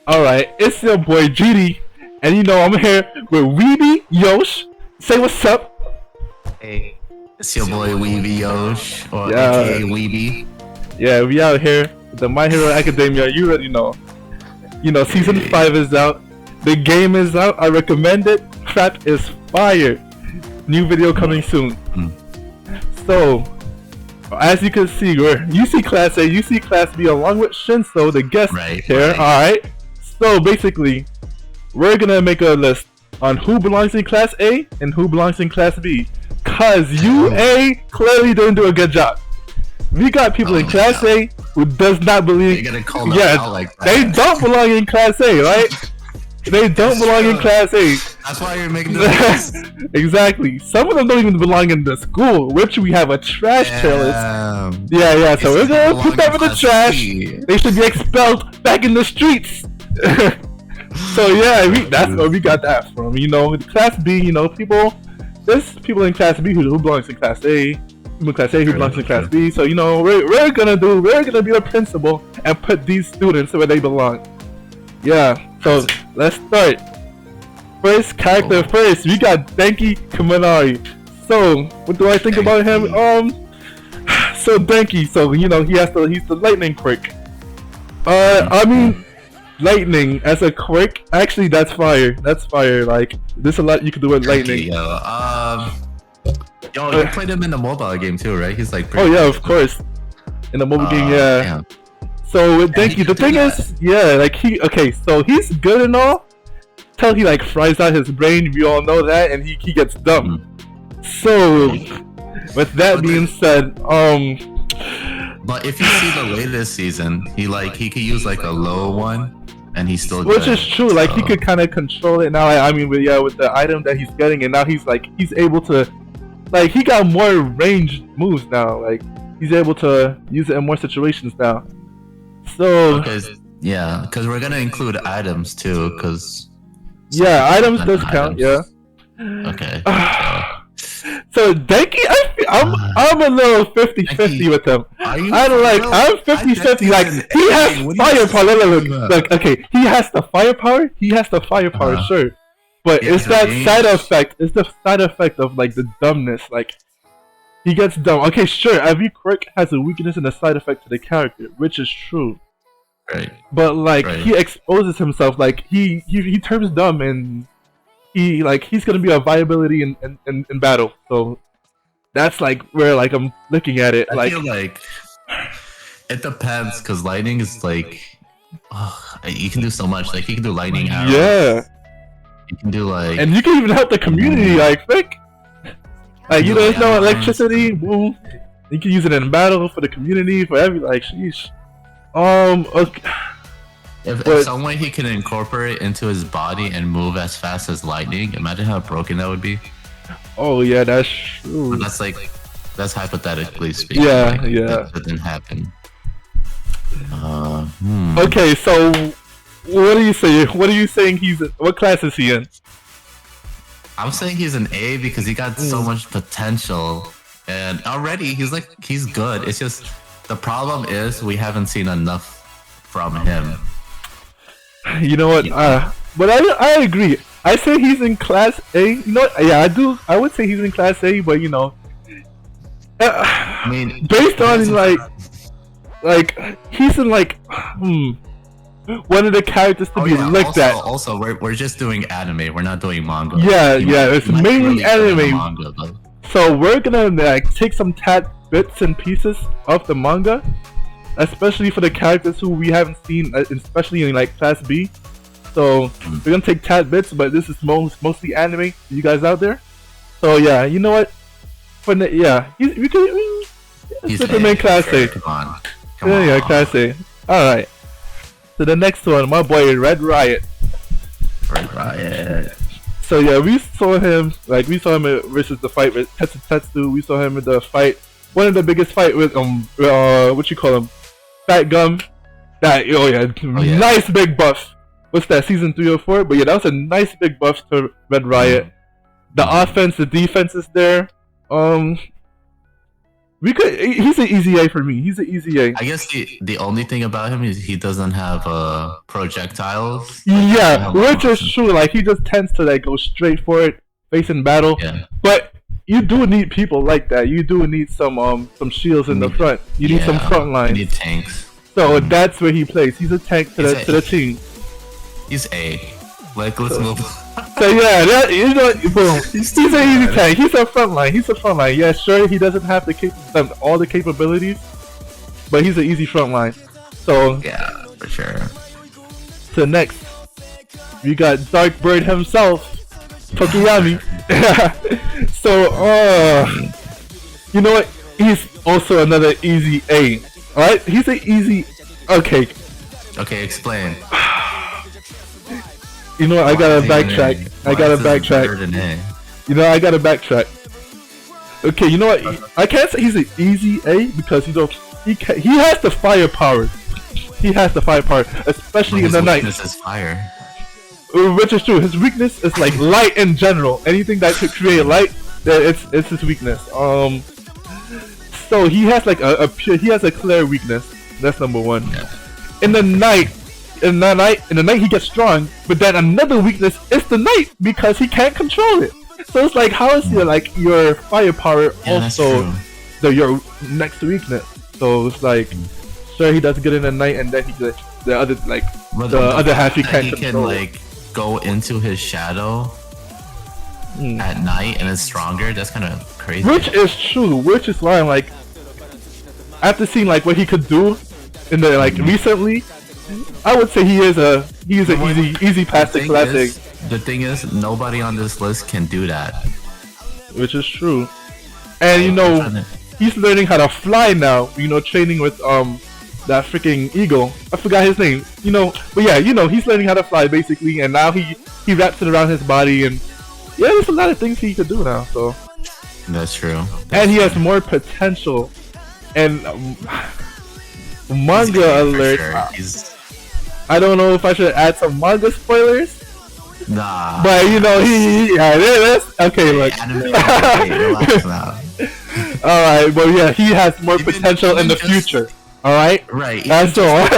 Alright, it's your boy GD, and I'm here with WeebieYosh. Say what's up. Hey, it's your boy WeebieYosh, or Yeah. aka Weebie. Yeah, we out here with the My Hero Academia. You already know. Season 5 is out. The game is out. I recommend it. Crap is fire. New video coming soon. So, as you can see, you see Class A, you see Class B, along with Shinso, the guest here. Right. Alright. So basically, we're gonna make a list on who belongs in Class A and who belongs in Class B. Cause UA clearly didn't do a good job. We got people in Class A who does not believe. You're gonna call them out like that. They don't belong in Class A, right? They don't belong in Class A. That's why you're making this list. Exactly. Some of them don't even belong in the school, which we have a trash list. Yeah. So we're gonna put them in the trash. They should be expelled back in the streets. So yeah, that's where we got that from. Class B. There's people in Class B who belongs in Class A. People in Class A who belongs in Class B. So we're gonna be the principal and put these students where they belong. Yeah. So let's start. First character first. We got Denki Kaminari. So what do I think about him? So Denki. So he's the lightning quirk. I mean, lightning as a quirk. Actually, that's fire. That's fire. Like there's a lot you can do with lightning. You played him in the mobile game too, right? He's like. Oh yeah, of course. In the mobile game, yeah. Damn. So with Denki, the thing is, so he's good and all, till he like fries out his brain. We all know that, and he gets dumb. So with that being said, but if you see the latest season, he could use like a low one, and he's still good. Which is true. So. Like he could kind of control it now. With the item that he's getting, and now he's able to, he got more ranged moves now. Like he's able to use it in more situations now. So because we're gonna include items too, items does count. Yeah. Okay. So Denki, I'm a little 50-50 with him. I'm 50-50. Like he has firepower. Like okay, he has the firepower. Sure, but it's that side effect. It's the side effect of like the dumbness. Like he gets dumb. Okay, sure. Every quirk has a weakness and a side effect to the character, which is true. Right. But he exposes himself. Like he turns dumb, and he's gonna be a viability in battle. So that's where I'm looking at it. I feel like it depends, because lightning is you can do so much. Like you can do lightning arrows. Yeah. You can do and you can even help the community. There's no electricity. Boom. You can use it in battle for the community, for sheesh. Okay. If some way he can incorporate into his body and move as fast as lightning, imagine how broken that would be. Oh yeah, that's true. But that's hypothetically speaking. Yeah. That didn't happen. Okay, so what are you saying? What are you saying? What class is he in? I'm saying he's an A because he got so much potential, and already he's good. It's just the problem is we haven't seen enough from him. You know what? But I agree. I say he's in Class A. You know what? Yeah, I do. I would say he's in Class A, but I mean, based on he's in one of the characters to be looked at. Also, we're just doing anime. We're not doing manga. Yeah, it's mainly anime. Manga, so we're gonna take some bits and pieces of the manga, especially for the characters who we haven't seen, especially in Class B. So we're gonna take bits, but this is mostly anime. You guys out there? So yeah, you know what? He's Superman Class A. Come on. Class A. All right. So the next one, my boy Red Riot. So yeah, we saw him versus the fight with Tetsu. We saw him in the fight, one of the biggest fight with what you call him, Fat Gum. Nice big buff. What's that, season 3 or 4? But yeah, that was a nice big buff to Red Riot. The offense, the defense is there. He's an easy A for me. He's an easy A. I guess the only thing about him is he doesn't have projectiles. Yeah, which is true. Like he just tends to like go straight for it, facing battle. Yeah. But you do need people like that. You do need some shields in the front. You need some front lines. You need tanks. So that's where he plays. He's a tank to the team. He's A. Like let's move. So yeah, boom. He's an easy tank. He's a front line. Yeah, sure, he doesn't have all the capabilities, but he's an easy front line. So yeah, for sure. So next, we got Dark Bird himself, Tokiyami. So you know what? He's also another easy A. All right, he's an easy. Okay. Okay, explain. You know what? I gotta backtrack. You know, I gotta backtrack. Okay, you know what? I can't say he's an easy A because he has the firepower. He has the firepower, especially in the night. His weakness is fire. Which is true. His weakness is like light in general. Anything that could create light, it's his weakness. So he has like a clear weakness. That's number one. Yeah. In the night he gets strong, but then another weakness is the night because he can't control it. So it's like, how is your firepower also your next weakness? So it's like, sure, he does good in the night, and then the other half he can't control. He can like go into his shadow at night and it's stronger. That's kind of crazy. Which is true. Which is why I'm like, after seeing like what he could do in the recently, I would say he's an easy pass to classic. The thing is, nobody on this list can do that. Which is true. And he's learning how to fly now. Training with that freaking eagle. I forgot his name. But yeah, he's learning how to fly basically, and now he wraps it around his body, and yeah, there's a lot of things he could do now. So that's true. And he has more potential. And manga alert. Sure. I don't know if I should add some manga spoilers. Nah. But okay, look. Alright, but yeah, he has more potential in the future. Alright? Right. That's all.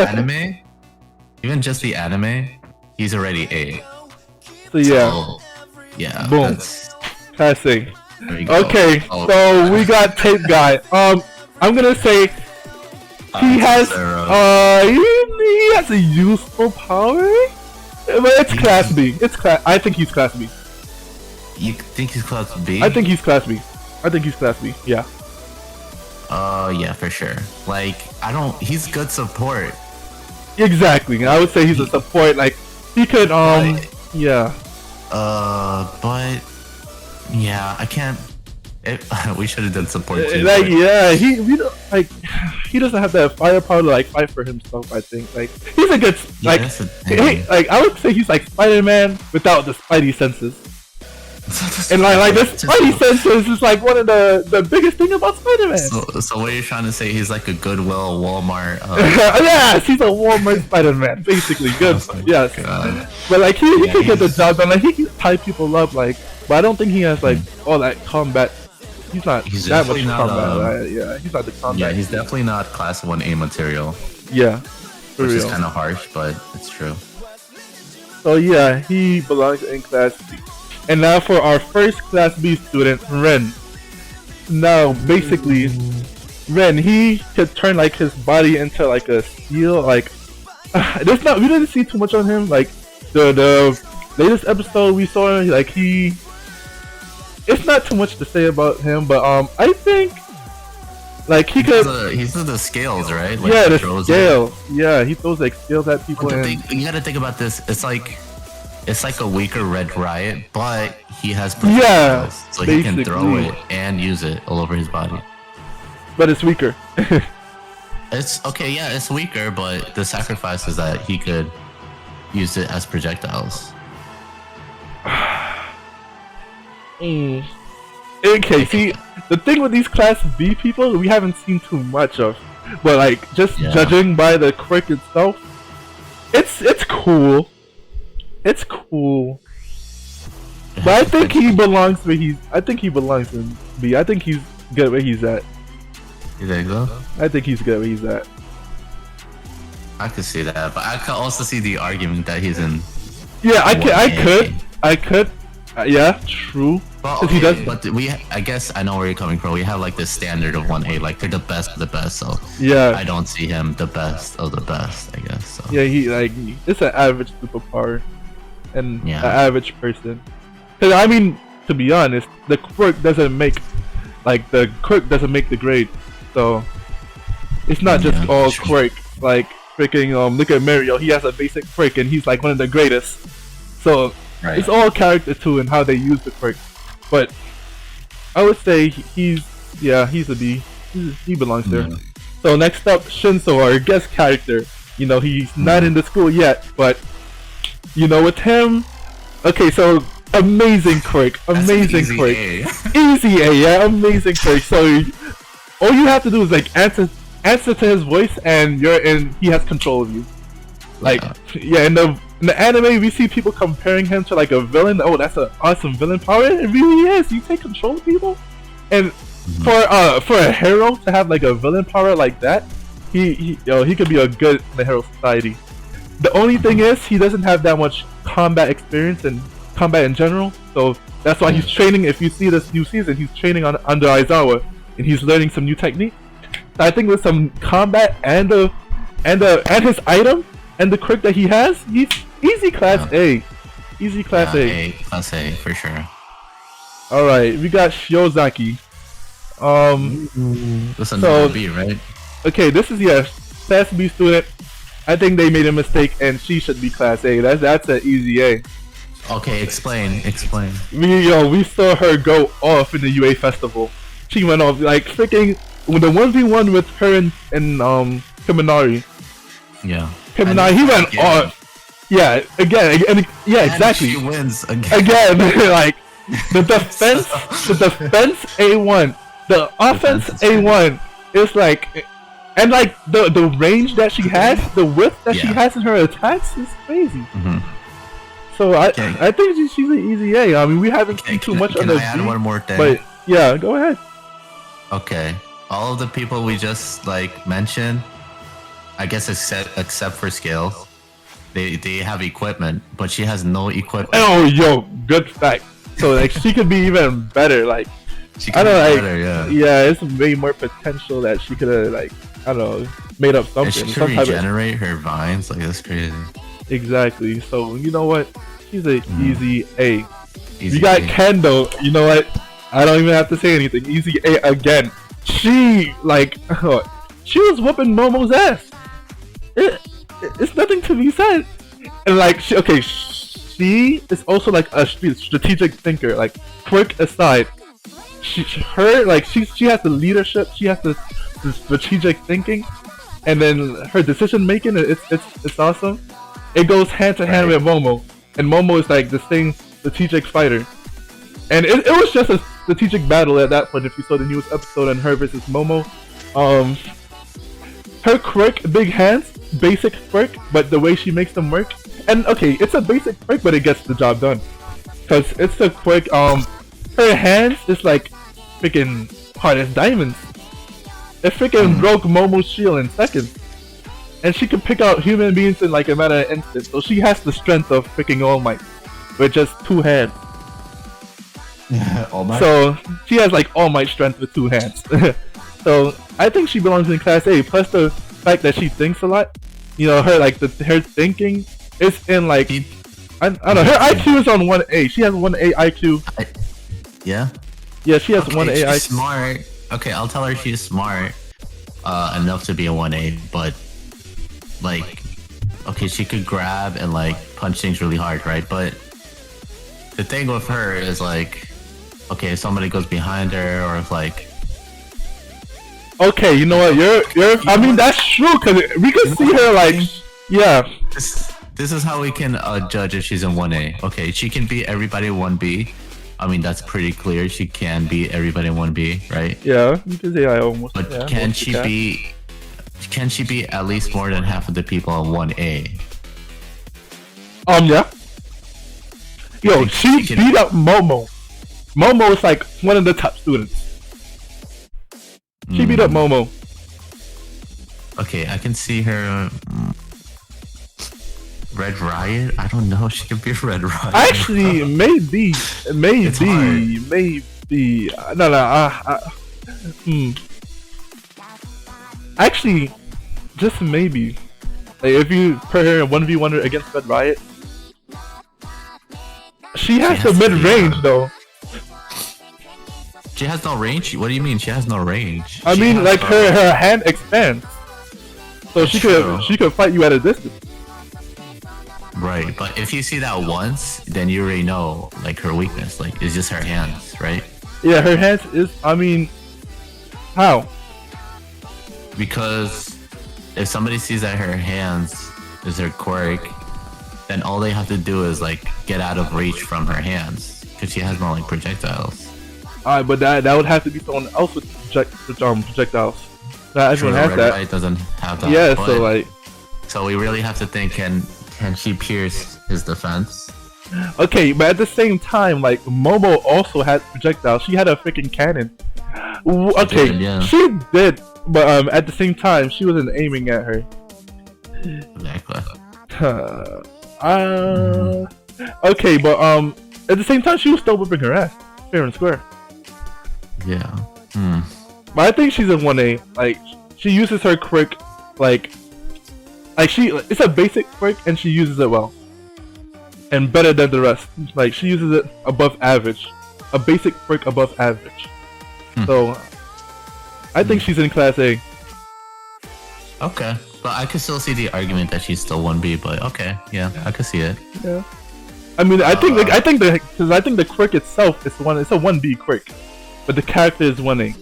Even just the anime, he's already A. So yeah. Yeah. Boom. Passing. Okay, so we got Tape Guy. I'm gonna say he has a useful power, but it's class B. I think he's class B. You think he's class B? I think he's class B. Yeah. Yeah, for sure. Like, he's good support. Exactly. I would say he's a support. Like, he could yeah. But yeah, I can't. We should have done support too. Like, yeah, he doesn't have that firepower to like fight for himself. I think he's a good I would say he's like Spider-Man without the Spidey senses. And like the Spidey senses is like one of the biggest thing about Spider-Man. So what you're trying to say? He's like a Goodwill, Walmart. Yes, he's a Walmart Spider-Man, basically. Good. Yes. God. But like he can get the job done. Like he can tie people up. Like, but I don't think he has like all that combat. He's not that much combat. Right? Yeah, he's not the combat. Yeah, he's definitely not class 1A material. Yeah, which is kind of harsh, but it's true. So yeah, he belongs in class B. And now for our first class B student, Ren. Now basically, Ren, he could turn like his body into like a steel. Like, we didn't see too much on him. Like the latest episode we saw, like it's not too much to say about him, but I think like he could. He's the scales, right? Like, yeah, the scales. Yeah, he throws like scales at people. You gotta think about this. It's like a weaker Red Riot, but he has projectiles, so he can throw it and use it all over his body. But it's weaker. It's okay, yeah, it's weaker, but the sacrifice is that he could use it as projectiles. Okay, see, the thing with these class B people, we haven't seen too much of, but like just judging by the quirk itself, it's cool. It's cool. But I think he belongs where I think he belongs in B. I think he's good where he's at. You think so? I think he's good where he's at. I could see that, but I could also see the argument that he's in. Yeah, I could. Yeah, true. Well, okay, he does. But I guess I know where you're coming from. We have like this standard of 1A, like they're the best of the best. So yeah, I don't see him the best of the best. I guess. So. Yeah, it's an average superpower, and an average person. Cause I mean, to be honest, the quirk doesn't make the grade. So it's not just all quirk. Like freaking look at Mario. He has a basic quirk, and he's like one of the greatest. So. Right. It's all character too and how they use the quirk, but I would say he's a B. He belongs there. So next up, Shinso, our guest character. You know, he's not in the school yet, but you know, with him, okay, so amazing quirk, amazing quirk, easy A, yeah, amazing quirk. So all you have to do is like answer to his voice, and he has control of you. Like in the anime, we see people comparing him to like a villain. Oh, that's an awesome villain power. It really is. You take control of people, and for a hero to have like a villain power like that, he could be a good in the hero society. The only thing is he doesn't have that much combat experience and combat in general. So that's why he's training. If you see this new season, he's training under Aizawa, and he's learning some new technique. So I think with some combat and his item and the quirk that he has, he's easy class A. Easy class A. Class A for sure. Alright, we got Shiozaki. This is so, B, right? Okay, this is class B student. I think they made a mistake and she should be class A. That's an easy A. Okay, explain. We saw her go off in the UA festival. She went off like freaking with the 1v1 with her and Kaminari. Yeah. Kaminari, he went off. Yeah, again, exactly. She wins again. Like the defense A1, the offense A1 is like, and like the range that she has, the width that she has in her attacks is crazy. So I think she's an easy A. I mean, we haven't seen too much on the. Can I add one more thing? But yeah, go ahead. Okay, all of the people we just like mentioned, I guess except for Scales, they have equipment, but she has no equipment. Oh, yo, good fact. So like she could be even better. Like she could be better, yeah, it's way more potential that she could have like made up something. And she could regenerate her vines. Like that's crazy. Exactly. So you know what? She's an easy A. Easy you got A. Kendo. You know what? I don't even have to say anything. Easy A again. She she was whooping Momo's ass. It's nothing to be said. And like she is also like a strategic thinker. Like quirk aside, she has the leadership. She has the strategic thinking, and then her decision making. It's awesome. It goes hand to hand with Momo, and Momo is like the same strategic fighter. And it was just a strategic battle at that point. If you saw the newest episode on her versus Momo, her quirk, big hands, basic quirk, but the way she makes them work, and okay, it's a basic quirk, but it gets the job done. Cause it's a quirk. Her hands is like freaking hard as diamonds. It freaking broke Momo's shield in seconds, and she can pick out human beings in like a matter of instance. So she has the strength of freaking All Might with just 2 hands. All Might. So she has like All Might strength with 2 hands. So I think she belongs in class A. Plus the fact that she thinks a lot. You know, her her thinking is in like I don't know. Her IQ is on 1A. She has 1A IQ. Yeah. Yeah, she has 1A IQ. She's smart. Okay, I'll tell her she's smart enough to be a 1A, but like, okay, she could grab and like punch things really hard, right? But the thing with her is like, okay, if somebody goes behind her, or if like, okay, you know what? You're. I mean, that's true because we could see her like, yeah. This is how we can judge if she's in 1A. Okay, she can beat everybody in 1B. I mean, that's pretty clear. She can beat everybody in 1B, right? Yeah, you can say I almost. But yeah, can she beat? Can she beat at least more than half of the people in 1A? Yeah. Yo, she beat up Momo. Momo is like one of the top students. She beat up Momo. Okay, I can see her. Red Riot? I don't know. She could be Red Riot. Actually, maybe. No. Actually, just maybe. Like, if you put her in 1v1 against Red Riot, she has the mid range though. She has no range? What do you mean? She has no range? I mean, like her hand expands, so she could fight you at a distance. Right, but if you see that once, then you already know like her weakness. Like, it's just her hands, right? Yeah, her hands is. I mean, how? Because if somebody sees that her hands is her quirk, then all they have to do is like get out of reach from her hands, because she has no like projectiles. Alright, but that would have to be someone else with projectiles. Not everyone has that. Red doesn't have that. Yeah, so like. So we really have to think: can she pierce his defense? Okay, but at the same time, like Momo also had projectiles. She had a freaking cannon. Okay, she did, but at the same time, she wasn't aiming at her. Exactly. Okay, but at the same time, she was still whipping her ass, fair and square. Yeah. But I think she's in 1A. Like, she uses her quirk, like it's a basic quirk, and she uses it well. And better than the rest. Like, she uses it above average. A basic quirk above average. So, I think she's in Class A. Okay. But I could still see the argument that she's still 1B, but okay. Yeah, I could see it. Yeah. I mean, I think the quirk itself is it's a 1B quirk. But the character is 1A.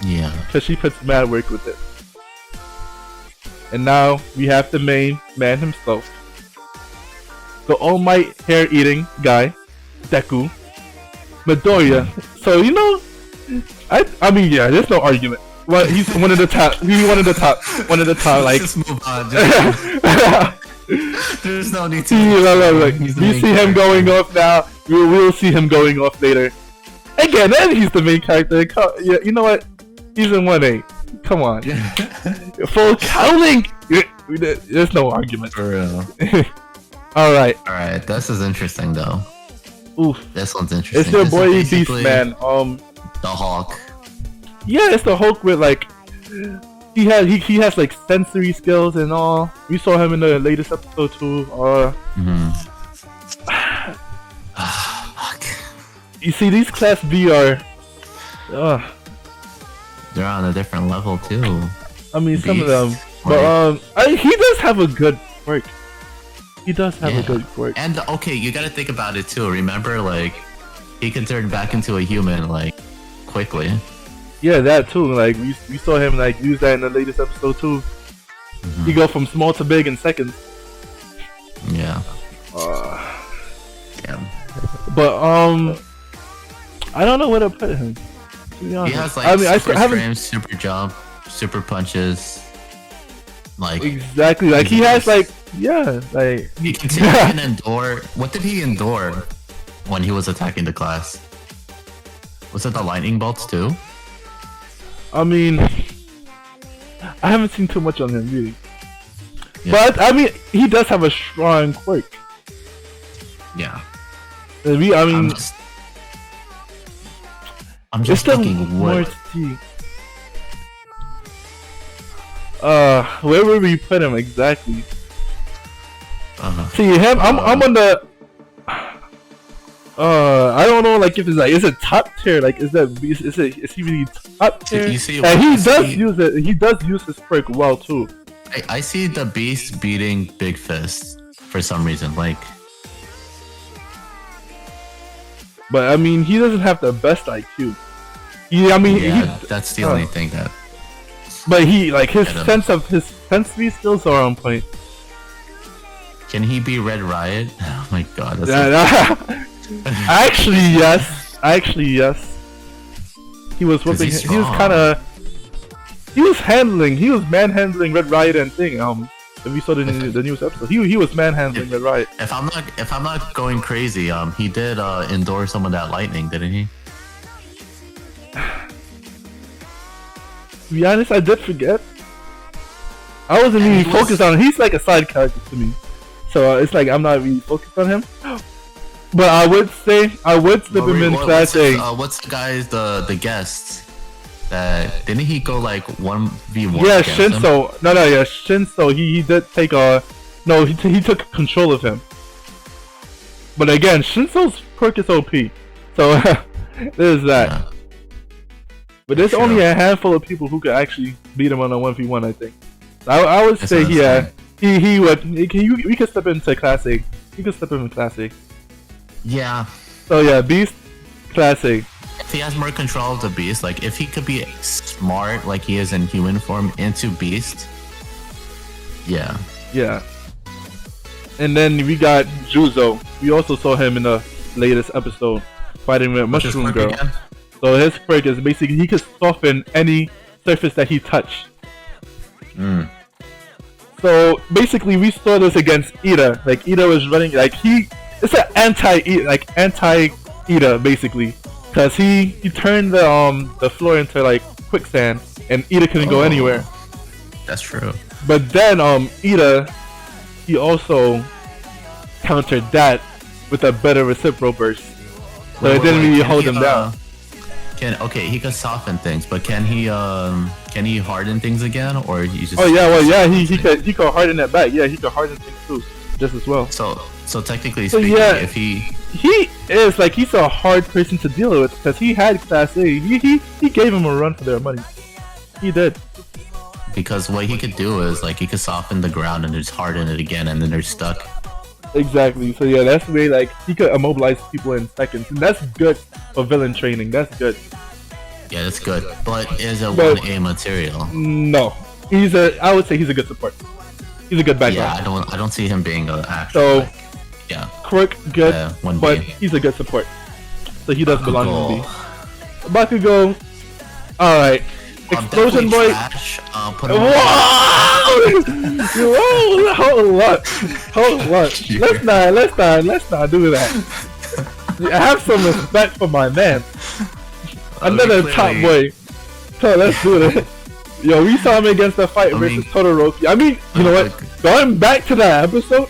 Yeah. Because she puts mad work with it. And now we have the main man himself. The All Might hair eating guy, Deku. Midoriya. So, you know, I mean, yeah, there's no argument. Well, he's one of the top. He's one of the top. One of the top, like. Just move on. There's no need to. Look. We see him going off now. We'll see him going off later. Again, and he's the main character. Yeah, you know what? He's in 1A. Come on. Full counting. There's no argument. For real. Alright. Alright, this is interesting though. Oof. This one's interesting. It's your boy Beastman. The Hawk. Yeah, it's the Hulk with like he has like sensory skills and all. We saw him in the latest episode too. You see, these Class B are they're on a different level too. I mean, some of them. But he does have a good quirk. He does have a good quirk. And okay, you gotta think about it too. Remember, like, he can turn back into a human, like, quickly. Yeah, that too. Like, we saw him, like, use that in the latest episode too. He go from small to big in seconds. Yeah. Damn. But, I don't know where to put him. He has, like, super frames, super jump, super punches. Like, exactly, like he has like like he can endure. What did he endure when he was attacking the class? Was it the lightning bolts too? I mean, I haven't seen too much on him really, but I mean he does have a strong quirk. Yeah. I'm just looking what. Where would we put him exactly? See him. I'm on the. I don't know. Like if it's like, is it top tier? Like is he really top tier? You see, and he does use it. He does use his quirk well too. I see the Beast beating Big Fist for some reason. Like, but I mean, he doesn't have the best IQ. That's the only thing that. But he, like, his sensory skills are on point. Can he be Red Riot? Oh my god. Actually, yes. He was whipping. He was kind of. He was manhandling Red Riot and thing. If you saw the newest episode, he was manhandling Red Riot. If I'm not going crazy, he did endure some of that lightning, didn't he? To be honest, I did forget. I wasn't really focused on him. He's like a side character to me. So it's like I'm not really focused on him. But I would say I would slip him in Class A. What's the guy's the guest? That didn't he go like 1v1? Yeah, Shinso. Yeah, Shinso. He did take he took control of him. But again, Shinso's quirk is OP. So there's that. Yeah. But there's only a handful of people who could actually beat him on a 1v1. I think. I would say we could step into Class A. He could step into Class A. Yeah. So yeah, Beast, Class A. If he has more control of the Beast, like if he could be smart like he is in human form into Beast. Yeah. Yeah. And then we got Juzo. We also saw him in the latest episode fighting with Mushroom Girl. Again? So his quirk is basically he could soften any surface that he touched. So basically we saw this against Ida. Like Ida was running it's an anti Ida basically. Cause he turned the floor into like quicksand and Ida couldn't go anywhere. That's true. But then Ida he also countered that with a better reciprocal burst. So it didn't really hold him down. He could soften things, but can he harden things again, or he just? He could harden it back. Yeah, he could harden things too, just as well. So technically speaking, if he is like he's a hard person to deal with because he had Class A. He gave him a run for their money. He did. Because what he could do is like he could soften the ground and just harden it again, and then they're stuck. Exactly. So yeah, that's the way like he could immobilize people in seconds, and that's good for villain training. That's good. Yeah, that's good. But is a 1A material? No, I would say he's a good support. He's a good background. Yeah, I don't see him being an actual. Quirk good, but he's a good support. So he does belong in B. Bakugo, all right. Explosion Boy. Whoa! Hold on. Let's not do that. I have some respect for my man. Another top boy. So let's do it. Yo, we saw him against the fight versus Todoroki. I mean, you know what? Going back to that episode,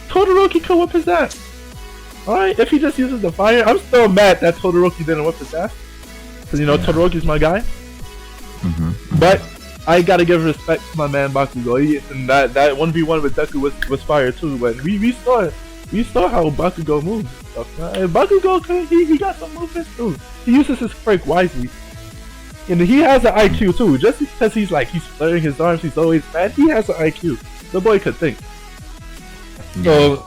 Todoroki could whip his ass. Alright, if he just uses the fire, I'm still mad that Todoroki didn't whip his ass. Because, Todoroki's my guy. But I gotta give respect to my man Bakugo. And that 1v1 with Deku was fire too. But we saw how Bakugo moves and stuff. And Bakugo, he got some movements too. He uses his quirk wisely. And he has an IQ too. Just because he's flaring his arms, he's always mad. He has an IQ. The boy could think. So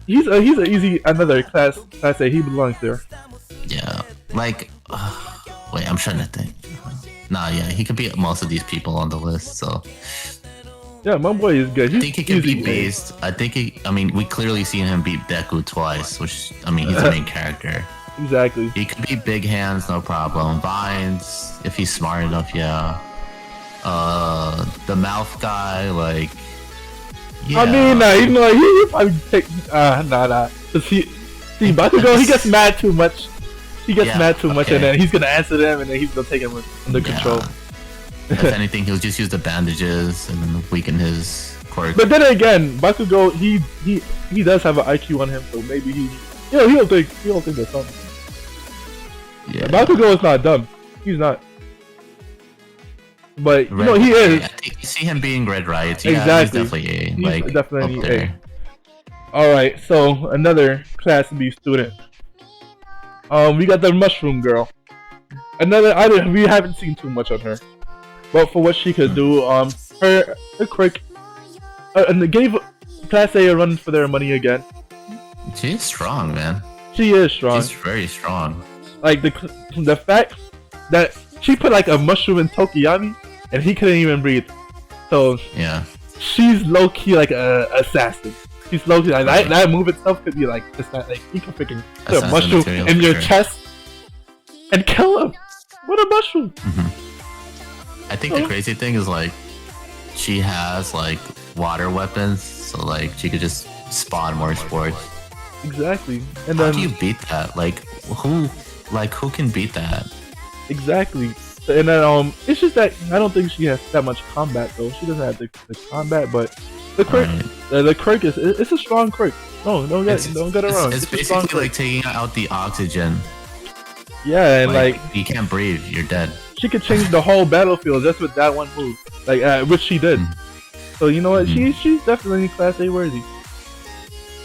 he's an easy another class A. He belongs there. Yeah, like wait, I'm trying to think. Nah, yeah, he could beat most of these people on the list. So yeah, my boy is good. I think he can be based. We clearly seen him beat Deku twice, which he's the main character. Exactly. He could be big hands, no problem. Vines, if he's smart enough, yeah. The mouth guy, like. Yeah. I mean, he probably take Cause see, Bakugo, he gets mad too much. He gets mad too much, and then he's gonna answer them, and then he's gonna take him under control. If anything, he'll just use the bandages and then weaken his quirk. But then again, Bakugo, he does have an IQ on him, so maybe he'll think there's something. Yeah. Bakugo is not dumb. He's not. But he is. I think you see him being Red Riot. Yeah, exactly. He's definitely A. All right, so another Class B student. We got the Mushroom Girl. We haven't seen too much on her, but for what she could do, her quirk, and they gave Class A a run for their money again. She's strong, man. She is strong. She's very strong. Like the fact that she put like a mushroom in Tokiyami, and he couldn't even breathe. So yeah, she's low key like a assassin. She's low key like that move itself could be like just not like you can freaking put a mushroom in your chest and kill him with a mushroom. I think the crazy thing is like she has like water weapons, so like she could just spawn more sports. Exactly. And how do you beat that? Like who can beat that? Exactly. And then it's just that I don't think she has that much combat though. She doesn't have the combat, but the quirk, the quirk is it's a strong quirk. No, don't get it wrong. It's basically like taking out the oxygen. Yeah, and like you can't breathe, you're dead. She could change the whole battlefield just with that one move, like which she did. So you know what? She's definitely Class A worthy.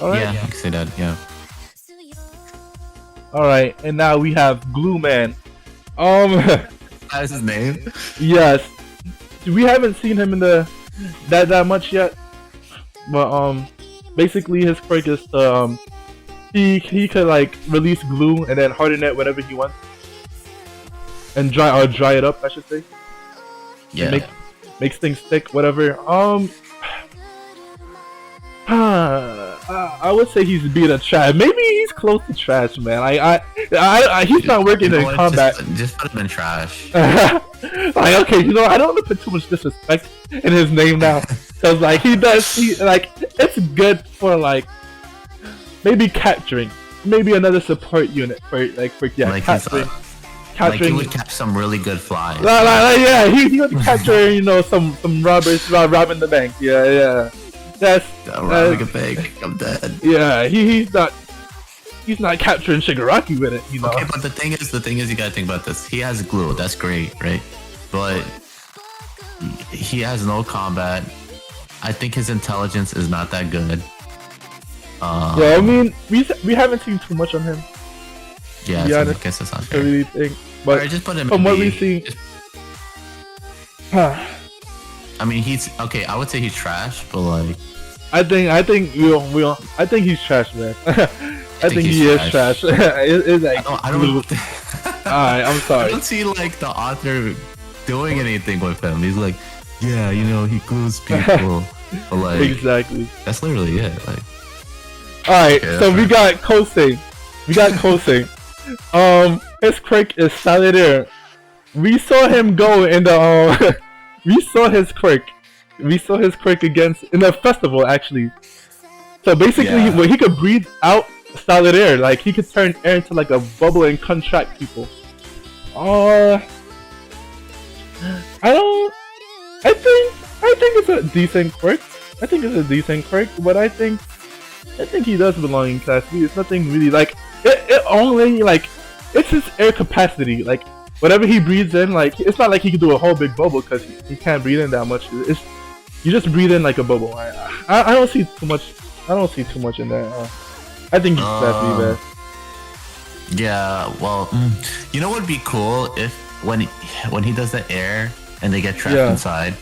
All right. Yeah, I can say that. Yeah. All right, and now we have Glue Man. That's his name. Yes, we haven't seen him in that much yet, but basically his quirk is to he could like release glue and then harden it whenever he wants, and dry it up, I should say. Yeah. Makes things stick, whatever. I would say he's being a trash. Maybe he's close to trash, man. He's not working in combat. Just put him in trash. Like, okay, you know, I don't want to put too much disrespect in his name now, cause like it's good for like maybe capturing, maybe another support unit for capturing. Like he would catch some really good flies. Yeah, he would capture, you know, some robbers robbing the bank. Yeah. That's robbing a bank. I'm dead. Yeah, he's not capturing Shigaraki with it, you know. Okay, but the thing is, you gotta think about this. He has glue. That's great, right? But he has no combat. I think his intelligence is not that good. Yeah, I mean, we haven't seen too much on him. Yeah, I guess that's not fair. I really think, but right, just put him from what we see, I mean, he's okay. I would say he's trash, but like, I think he's trash, man. I think he is trash. It's like I don't Alright, I'm sorry. I don't see like the author doing anything with him. He's like, yeah, you know, he glues people, but like, exactly. That's literally it. Like, alright, okay, so we got Kosei. His quirk is Solid Air. We saw him go in the we saw his quirk against in the festival actually. So basically, where he could breathe out solid air, like he could turn air into like a bubble and contract people. I think it's a decent quirk. But I think he does belong in Class B. It's nothing really like it only like it's his air capacity. Like whatever he breathes in, like it's not like he could do a whole big bubble because he can't breathe in that much. You just breathe in like a bubble. I don't see too much. In there. I think he's Class B, man. Yeah, well, you know what would be cool if when he does the air and they get trapped inside,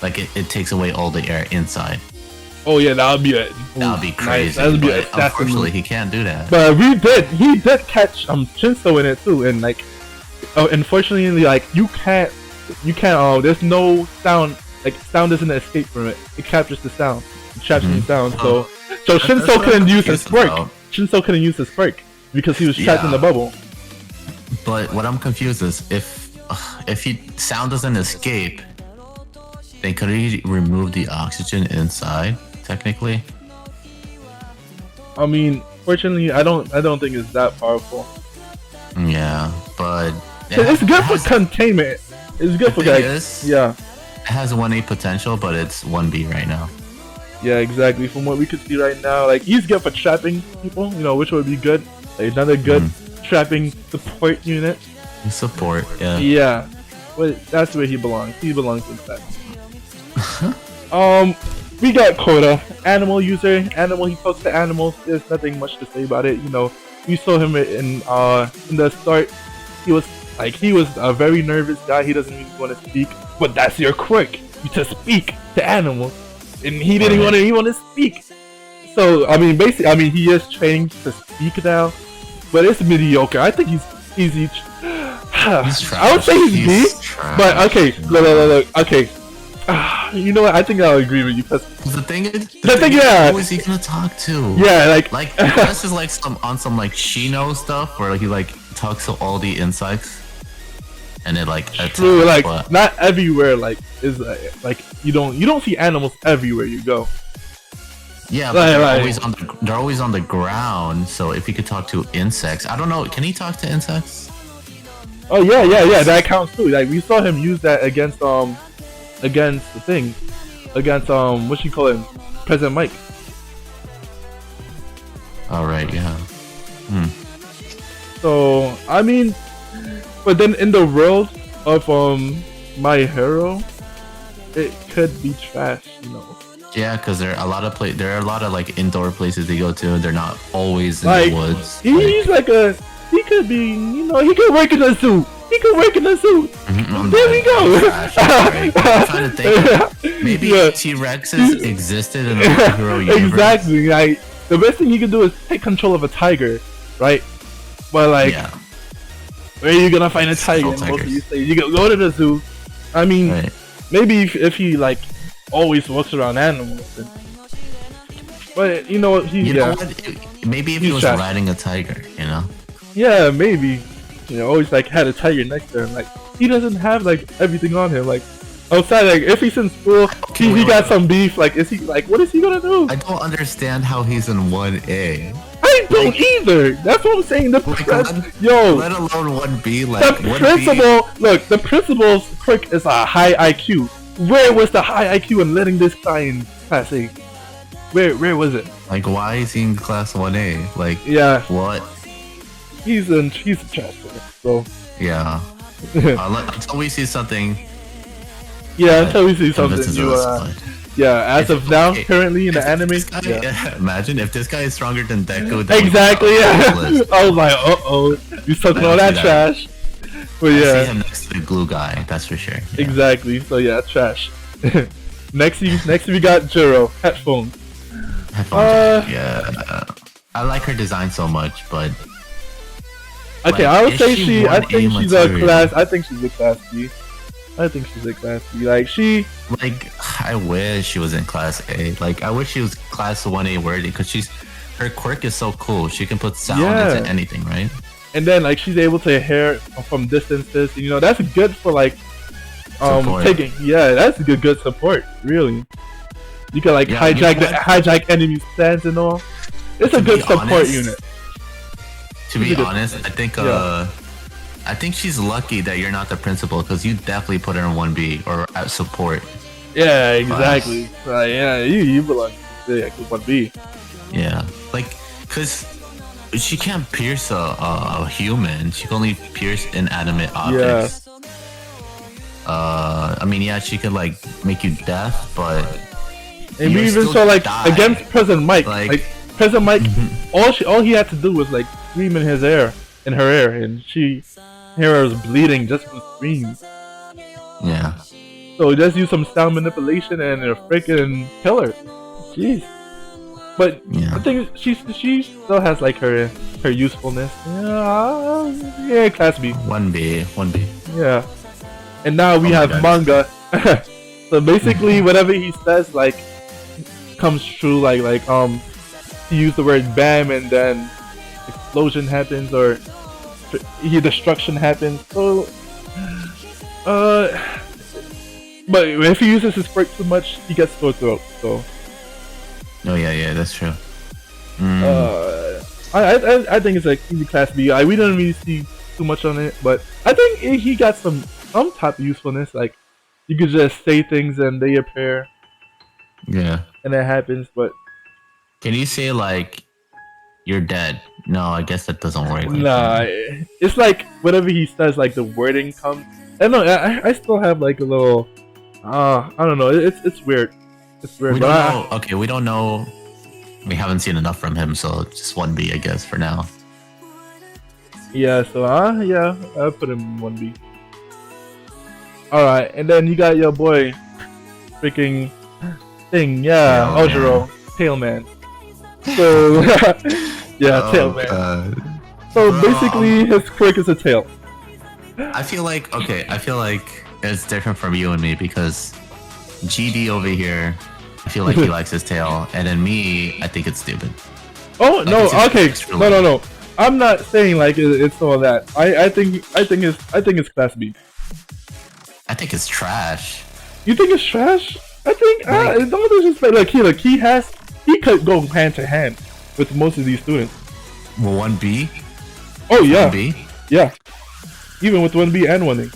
like it takes away all the air inside. Oh yeah, that would be it. That would be crazy. Nice. Unfortunately, he can't do that. But he did catch Shinso in it too, and like, unfortunately, like you can't. There's no sound. Like sound doesn't escape from it. It captures the sound. It traps the sound. So Shinso couldn't use his quirk. Shinso couldn't use his quirk because he was trapped in the bubble. But what I'm confused is if sound doesn't escape, then could he remove the oxygen inside? Technically. I mean, fortunately, I don't think it's that powerful. Yeah, but it's good for containment. It's good for guys. Yeah. It has 1A potential, but it's 1B right now. Yeah, exactly. From what we could see right now, like he's good for trapping people, you know, which would be good. Like, another good trapping support unit. Support, yeah. Yeah, but that's where he belongs. He belongs in that. We got Koda, animal user. He talks to animals. There's nothing much to say about it. You know, we saw him in the start. He was a very nervous guy. He doesn't really want to speak. But that's your quirk, to speak to animals, and he didn't want to speak. So he is trained to speak now, but it's mediocre. I think he's easy. I would say he's B, but okay, look, okay. You know what? I think I'll agree with you because the thing is, yeah. Who is he gonna talk to? Yeah, like this is like some Shino stuff where he like talks to all the insects. And it like true, like not everywhere. Like is like you don't see animals everywhere you go. Yeah, but they're always on the ground. So if he could talk to insects, I don't know. Can he talk to insects? Oh yeah, that counts too. Like we saw him use that against the thing, against what you call him, President Mike. All right, yeah. So I mean, but then in the world of My Hero, it could be trash, you know. Yeah, because there are a lot of like indoor places they go to. They're not always in Like the woods. he's like he could be, you know, he could work in a zoo. He could work in a zoo. There we go. I'm trying to think. Maybe T-Rexes existed in the My Hero universe. Exactly. Like the best thing you can do is take control of a tiger, right? But like, where are you gonna find a tiger? Most of you say you go to the zoo. I mean, maybe if he like always walks around animals. But you know what? Maybe if he was riding a tiger, you know. Yeah, maybe. You know, always like had a tiger next to him. Like he doesn't have like everything on him. Like outside, like if he's in school, he got some beef. Like is he like what is he gonna do? I don't understand how he's in 1A. I don't either. That's what I'm saying. Let alone 1B. Like the principal. Look, the principal's quirk is a high IQ. Where was the high IQ in letting this guy in class A? Where was it? Like why is he in class 1A? Like what? He's a trash player. So yeah. Until we see something. Yeah, until we see something new. As of now, currently in the anime. Imagine if this guy is stronger than Deku. Exactly. Yeah. I was like, you talking all that trash. But I see him next to the glue guy. That's for sure. Yeah. Exactly. So yeah, trash. next we got Jiro headphones. Yeah. I like her design so much, but. Okay, I would say I think she's a class B. I think she's a class B. Like she. Like I wish she was in class A. Like I wish she was class 1A worthy because her quirk is so cool. She can put sound into anything, right? And then like she's able to hear from distances. You know that's good for like taking. Yeah, that's good support. Really, you can like hijack enemies' plans and all. It's a good support unit. To be honest, I think she's lucky that you're not the principal because you definitely put her in 1B or at support. Yeah, exactly. You belong to 1B. Yeah, like because she can't pierce a human. She can only pierce inanimate objects. I mean, she could like make you deaf, but and we even saw like against President Mike. Like President Mike, all he had to do was like scream in her ear, and she hair was bleeding just from screams. Yeah. So just use some sound manipulation and a freaking killer. Jeez. But I think she still has like her usefulness. Yeah, class B. 1B. Yeah. And now we have manga. So basically, whatever he says like comes true. Like he used the word bam and then explosion happens or destruction happens. So but if he uses his quirk too much, he gets sore throat. So oh yeah, that's true. I think it's like easy class B. We didn't really see too much on it, but I think he got some type of usefulness. Like you could just say things and they appear. Yeah. And it happens, but can you say like you're dead? No, I guess that doesn't work. Nah, it's like whatever he says, like the wording comes. I don't know. I still have like a little. I don't know. It's weird. It's weird. We don't know. Okay, we don't know. We haven't seen enough from him, so just 1B, I guess, for now. Yeah. So I'll put him in 1B. All right, and then you got your boy, freaking thing. Yeah, Ojiro, Tailman. So Tailman. So basically, his quirk is a tail. I feel like it's different from you and me because GD over here, I feel like he likes his tail, and then me, I think it's stupid. Oh no! Okay, no. I'm not saying like it's all that. I think it's class B. I think it's trash. You think it's trash? I think don't disrespect. Look, he could go hand to hand with most of these students. Well, 1B. Oh yeah. 1B? Yeah. Even with 1B and 1A.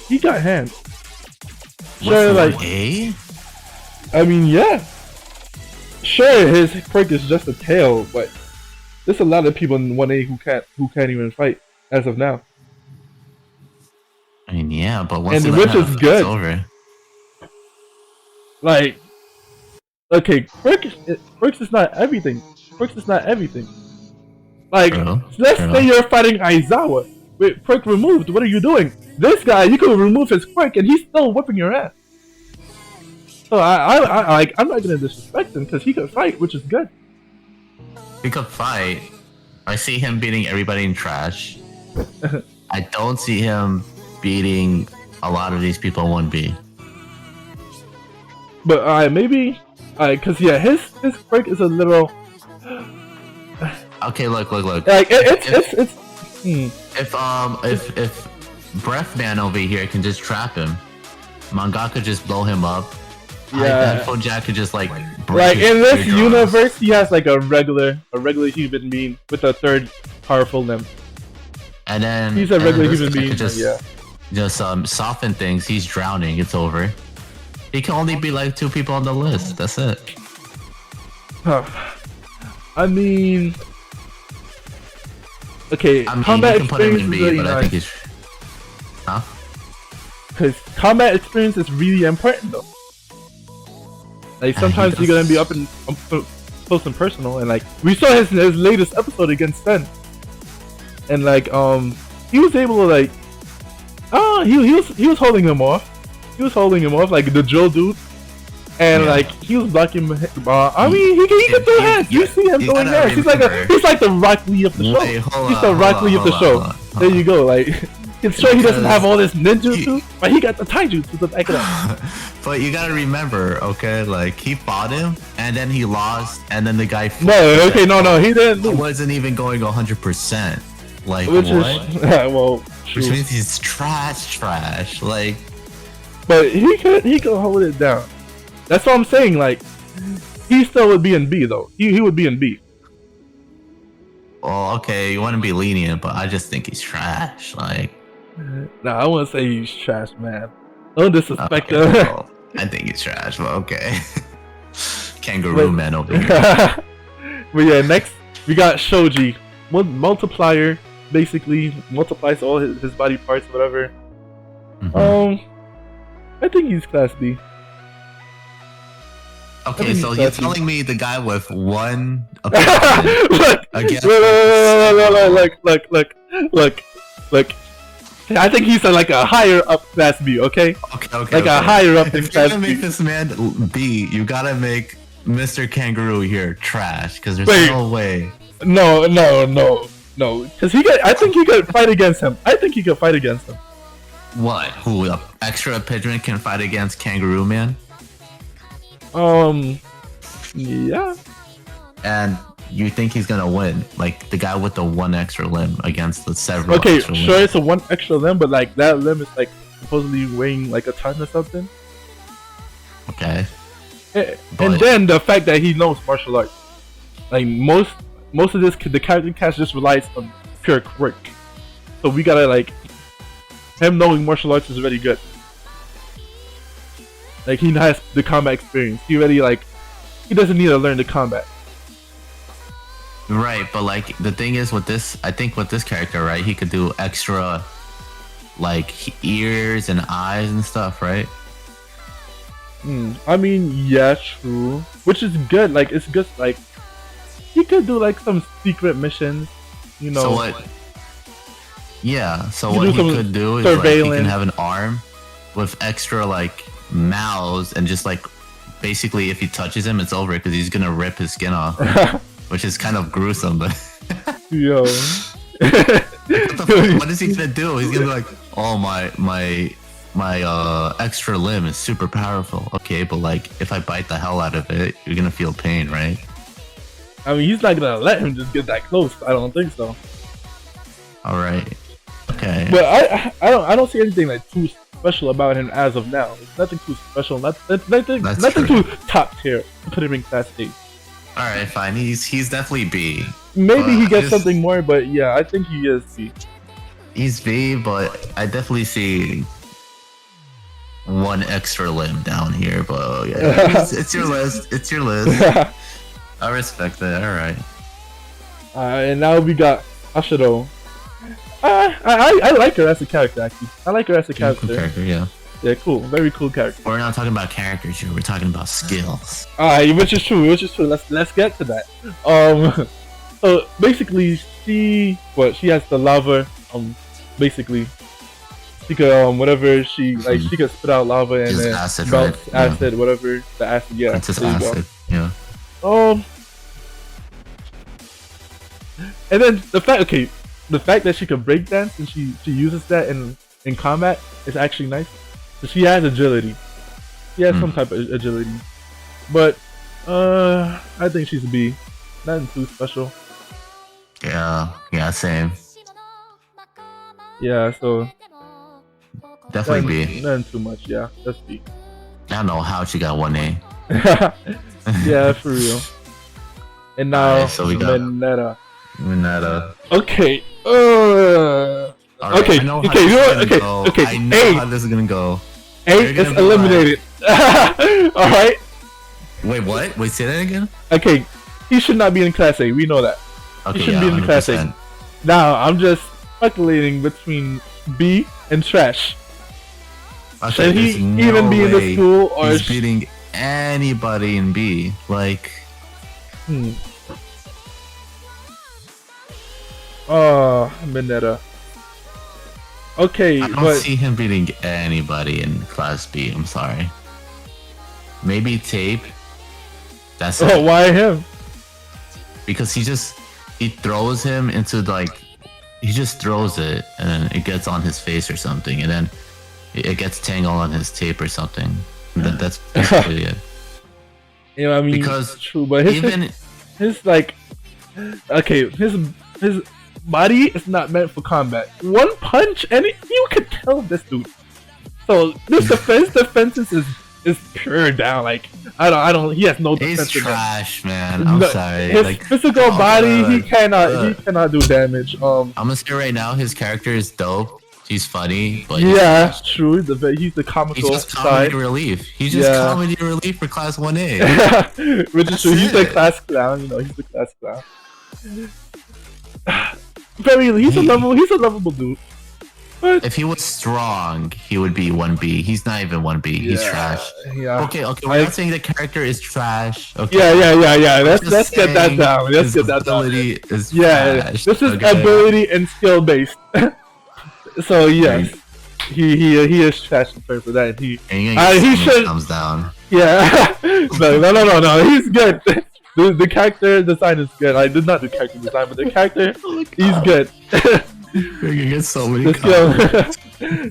He got hands. Sure, like 1A? I mean, yeah. Sure, his quirk is just a tail, but there's a lot of people in 1A who can't even fight as of now. I mean, yeah, but once and which is good. It's over. Like, okay, quirks is not everything. Quirks is not everything. Like, let's say you're fighting Aizawa with quirk removed. What are you doing? This guy, you can remove his quirk and he's still whipping your ass. So I'm not gonna disrespect him because he can fight, which is good. He could fight. I see him beating everybody in trash. I don't see him beating a lot of these people 1B. But maybe, cause yeah, his quirk is a little. Okay, look. Like it's. If Breath Man over here can just trap him, Manga could just blow him up. Yeah. Headphone Jack could just like in this universe, he has like a regular human being with a third powerful limb. And then he's a regular human being. Just soften things. He's drowning. It's over. He can only be like 2 people on the list. That's it. I mean, okay, combat experience is really nice. Because combat experience is really important though. Like sometimes you're gonna be up close and personal, and like we saw his latest episode against Sen, and like he was able to like he was holding him off. He was holding him off like the Joe dude, and like he was blocking. I mean he can throw hands. You see him throwing hands. He's like the Rock Lee of the show. He's the Rock Lee of the show. There you go. Like. It's sure he doesn't have all this ninjutsu, but he got the taijutsu to back it up. But you gotta remember, okay, like he fought him, and then he lost, and then the guy. No, he didn't. He wasn't even going 100%. Like which what? Which means he's trash. Like, but he could hold it down. That's what I'm saying. Like, he still would be in B though. He would be in B. Well, okay, you want to be lenient, but I just think he's trash. Like. Nah, I wouldn't say he's trash, man. Don't disrespect him. Well, I think he's trash, but okay. Kangaroo man over here. But yeah, next we got Shoji. Multiplier, basically multiplies all his body parts, whatever. I think he's class B. Okay, so you're telling me the guy with one look, look. I think he's like a higher up class B, okay? Okay. A higher up in class B. If you're gonna make this man B, you gotta make Mr. Kangaroo here trash, because there's no way. No. Because I think he could fight against him. What? Who? Extra pigeon can fight against Kangaroo Man? Yeah. And you think he's gonna win? Like the guy with the 1 extra limb against the several. Okay, extra sure, it's a 1 extra limb, but like that limb is like supposedly weighing like a ton or something. Okay. And then the fact that he knows martial arts, like most of the character cast just relies on pure quirk. So we gotta like him knowing martial arts is really good. Like he has the combat experience. He doesn't need to learn the combat. Right, but like the thing is with this, I think with this character, right, he could do extra like ears and eyes and stuff, right? I mean, yeah, true. Which is good. Like it's good. Like he could do like some secret missions, you know. So what? Yeah. So what he could do is like he can have an arm with extra like mouths, and just like basically if he touches him, it's over because he's gonna rip his skin off. Which is kind of gruesome, but yo, what is he gonna do? He's gonna be like, "Oh my extra limb is super powerful." Okay, but like if I bite the hell out of it, you're gonna feel pain, right? I mean, he's not gonna let him just get that close. I don't think so. All right. Okay. But I don't see anything like too special about him as of now. It's nothing too special. Nothing too top tier to put him in class A. Alright, fine. He's definitely B. Maybe he gets something more, but yeah, I think he is B. he's B, but I definitely see one extra limb down here. But yeah, it's your list. It's your list. I respect that. All right. And now we got Ashiro. I like her as a character, actually. I like her as a character. Cool character, yeah. Yeah, cool. Very cool character. We're not talking about characters here. We're talking about skills. Alright, which is true. Let's get to that. So basically, she has the lava. Basically, she could whatever she like. She could spit out lava and then acid, melt right? acid, whatever the acid. Yeah, it's just acid. Yeah. And then the fact that she can break dance and she uses that in combat is actually nice. So she has agility. She has some type of agility. But I think she's a B. Nothing too special. Yeah, same. Yeah, so definitely B. Nothing too much, yeah. That's B. I don't know how she got 1A. Yeah, for real. And now so we got Mineta. Okay. Right, okay. I know how this is gonna go. A is eliminated. Alright. Wait, what? Wait, say that again? Okay. He should not be in Class A. We know that. Okay, he shouldn't be in Class A. Now, I'm just speculating between B and Trash. Okay, should he even be in the school, or he's beating anybody in B? Like, Mineta. Okay, I don't see him beating anybody in Class B. I'm sorry. Maybe Tape. That's it. Why him? Because he throws him into he just throws it and then it gets on his face or something, and then it gets tangled on his tape or something. And that's basically it. You know, I mean, because it's true, but his body is not meant for combat. One punch and you could tell this dude. So this defenses is pure down. Like I don't. He has no defense. He's trash, man. I'm sorry. His physical body, he cannot do damage. I'm gonna say right now, his character is dope. He's funny, but that's true. He's the comical. He's just comedy relief. He's just comedy relief for Class 1A. Which is true. He's the class clown. You know, he's the class clown. He's a lovable dude. But if he was strong, he would be 1B. He's not even 1B. He's trash. Yeah. Okay. We're not saying the character is trash. Okay. Yeah. Let's get that down. Let's get that down. Ability is trash. This is ability and skill based. So yes, he is trash in terms of that. He should thumbs down. Yeah. No. He's good. The character design is good. I did not do character design, but the character, he's good. You're gonna get so many comments.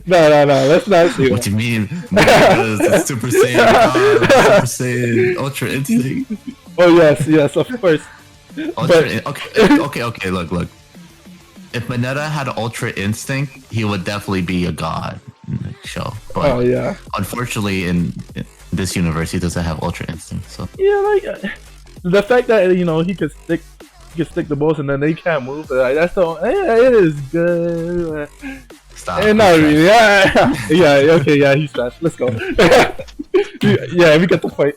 No. Let's not see what you mean. It's Super Saiyan, Super Saiyan, Ultra Instinct. Oh yes, of course. Okay. Look. If Mineta had Ultra Instinct, he would definitely be a god in the show. But unfortunately, in this universe, he doesn't have Ultra Instinct. So the fact that he could stick the balls and then they can't move. That's it is good. Stop. Okay, he's trash. Let's go. Yeah, we get the point.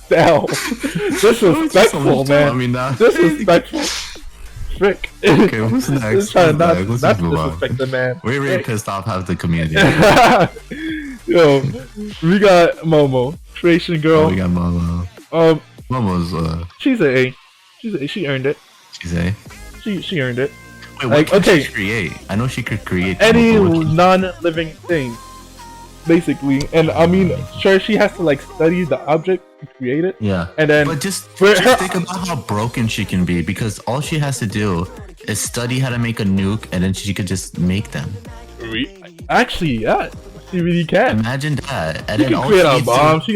Damn. Disrespectful, man. Disrespectful. Frick. Okay, who's next? Let's disrespect the man. We're really pissed off half the community. Yo, we got Momo, creation girl. We got Momo. Momo's she's an A. She earned it. She's A. She earned it. Wait, what can she create? I know she could create any non-living thing, basically. And I mean, sure, she has to study the object to create it. Yeah. And then, but just think about how broken she can be, because all she has to do is study how to make a nuke, and then she could just make them. Actually, yeah, she really can. Imagine that. And she then can create a bomb. She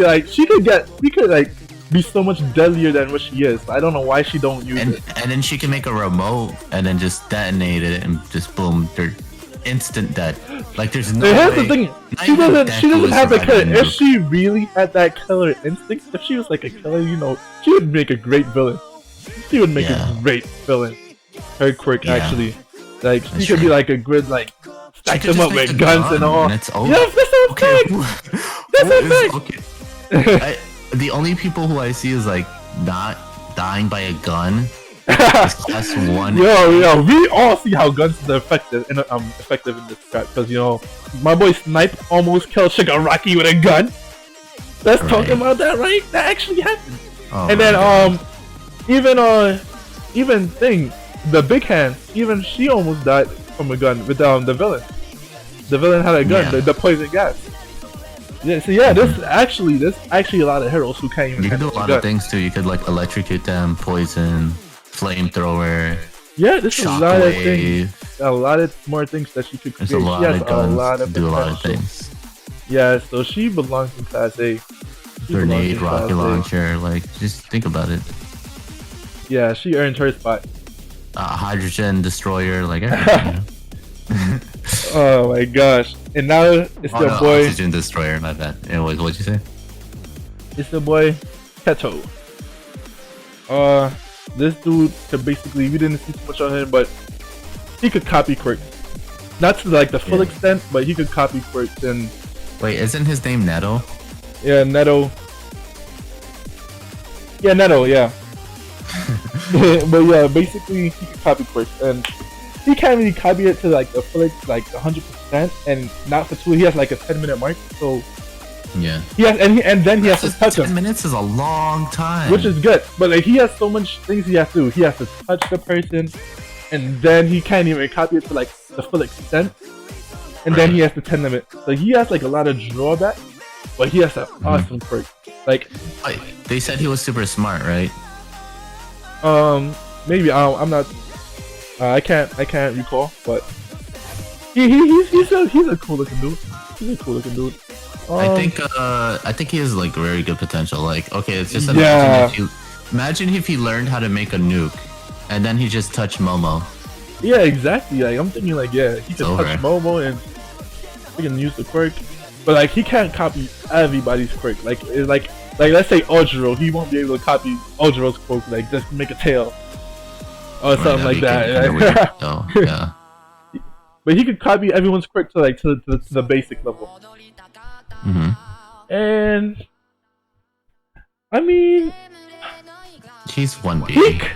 could be so much deadlier than what she is. I don't know why she don't use it. And then she can make a remote and then just detonate it and just boom, they're instant dead. There's no Here's the thing. She doesn't have the killer. If she really had that killer instinct, if she was a killer, she would make a great villain. She would make a great villain. Her quirk actually. Like she could be like a good like stack them up with guns and all. And it's over. Yes, that's a fact. That's a fact. Okay. The only people who I see is like not dying by a gun is class 1. Yo, we all see how guns are effective in this crap because you know my boy Snipe almost killed Shigaraki with a gun. Let's talk about that, right? That actually happened. Oh, and then even the big hand, even she almost died from a gun with the villain. The villain had a gun, the poison gas. Yeah, so yeah, there's actually a lot of heroes who can't even. You can do a lot of things too. You could like electrocute them, poison, flamethrower. Yeah, there's a lot of things. A lot of more things that she could create. There's a lot of guns. Do a lot of things. Yeah, so she belongs in Class A. Grenade, rocket launcher, like just think about it. Yeah, she earned her spot. Hydrogen destroyer, like everything. Oh my gosh! And now it's the boy. Oxygen destroyer, my bad. Anyways, what'd you say? It's the boy Keto. This dude could basically, we didn't see too much on him, but he could copy quirks. Not to like the full extent, but he could copy quirks and. Wait, isn't his name Neto? Yeah, Neto. Yeah, Neto. Yeah. But yeah, basically he could copy quirks, and he can't really copy it to like the full like 100%, and not for 2. He has like a 10-minute mark, so yeah. He has, and then he has to touch 10 minutes is a long time, which is good. But like he has so much things he has to do. He has to touch the person, and then he can't even copy it to like the full extent, and then he has the 10 limit. So he has like a lot of drawbacks, but he has an awesome quirk. Like they said he was super smart, right? Maybe I'm not. I can't recall, but he's a cool looking dude. He's a cool looking dude. I think he has like very good potential. Like, okay, it's just imagine if he learned how to make a nuke, and then he just touched Momo. Yeah, exactly. Like I'm thinking, like he could touch Momo and he can use the quirk, but like he can't copy everybody's quirk. Like it's like let's say Ojiro, he won't be able to copy Ojiro's quirk. Like just make a tail or something like that. Yeah. But he could copy everyone's quirk to like to the basic level. And I mean, he's 1B.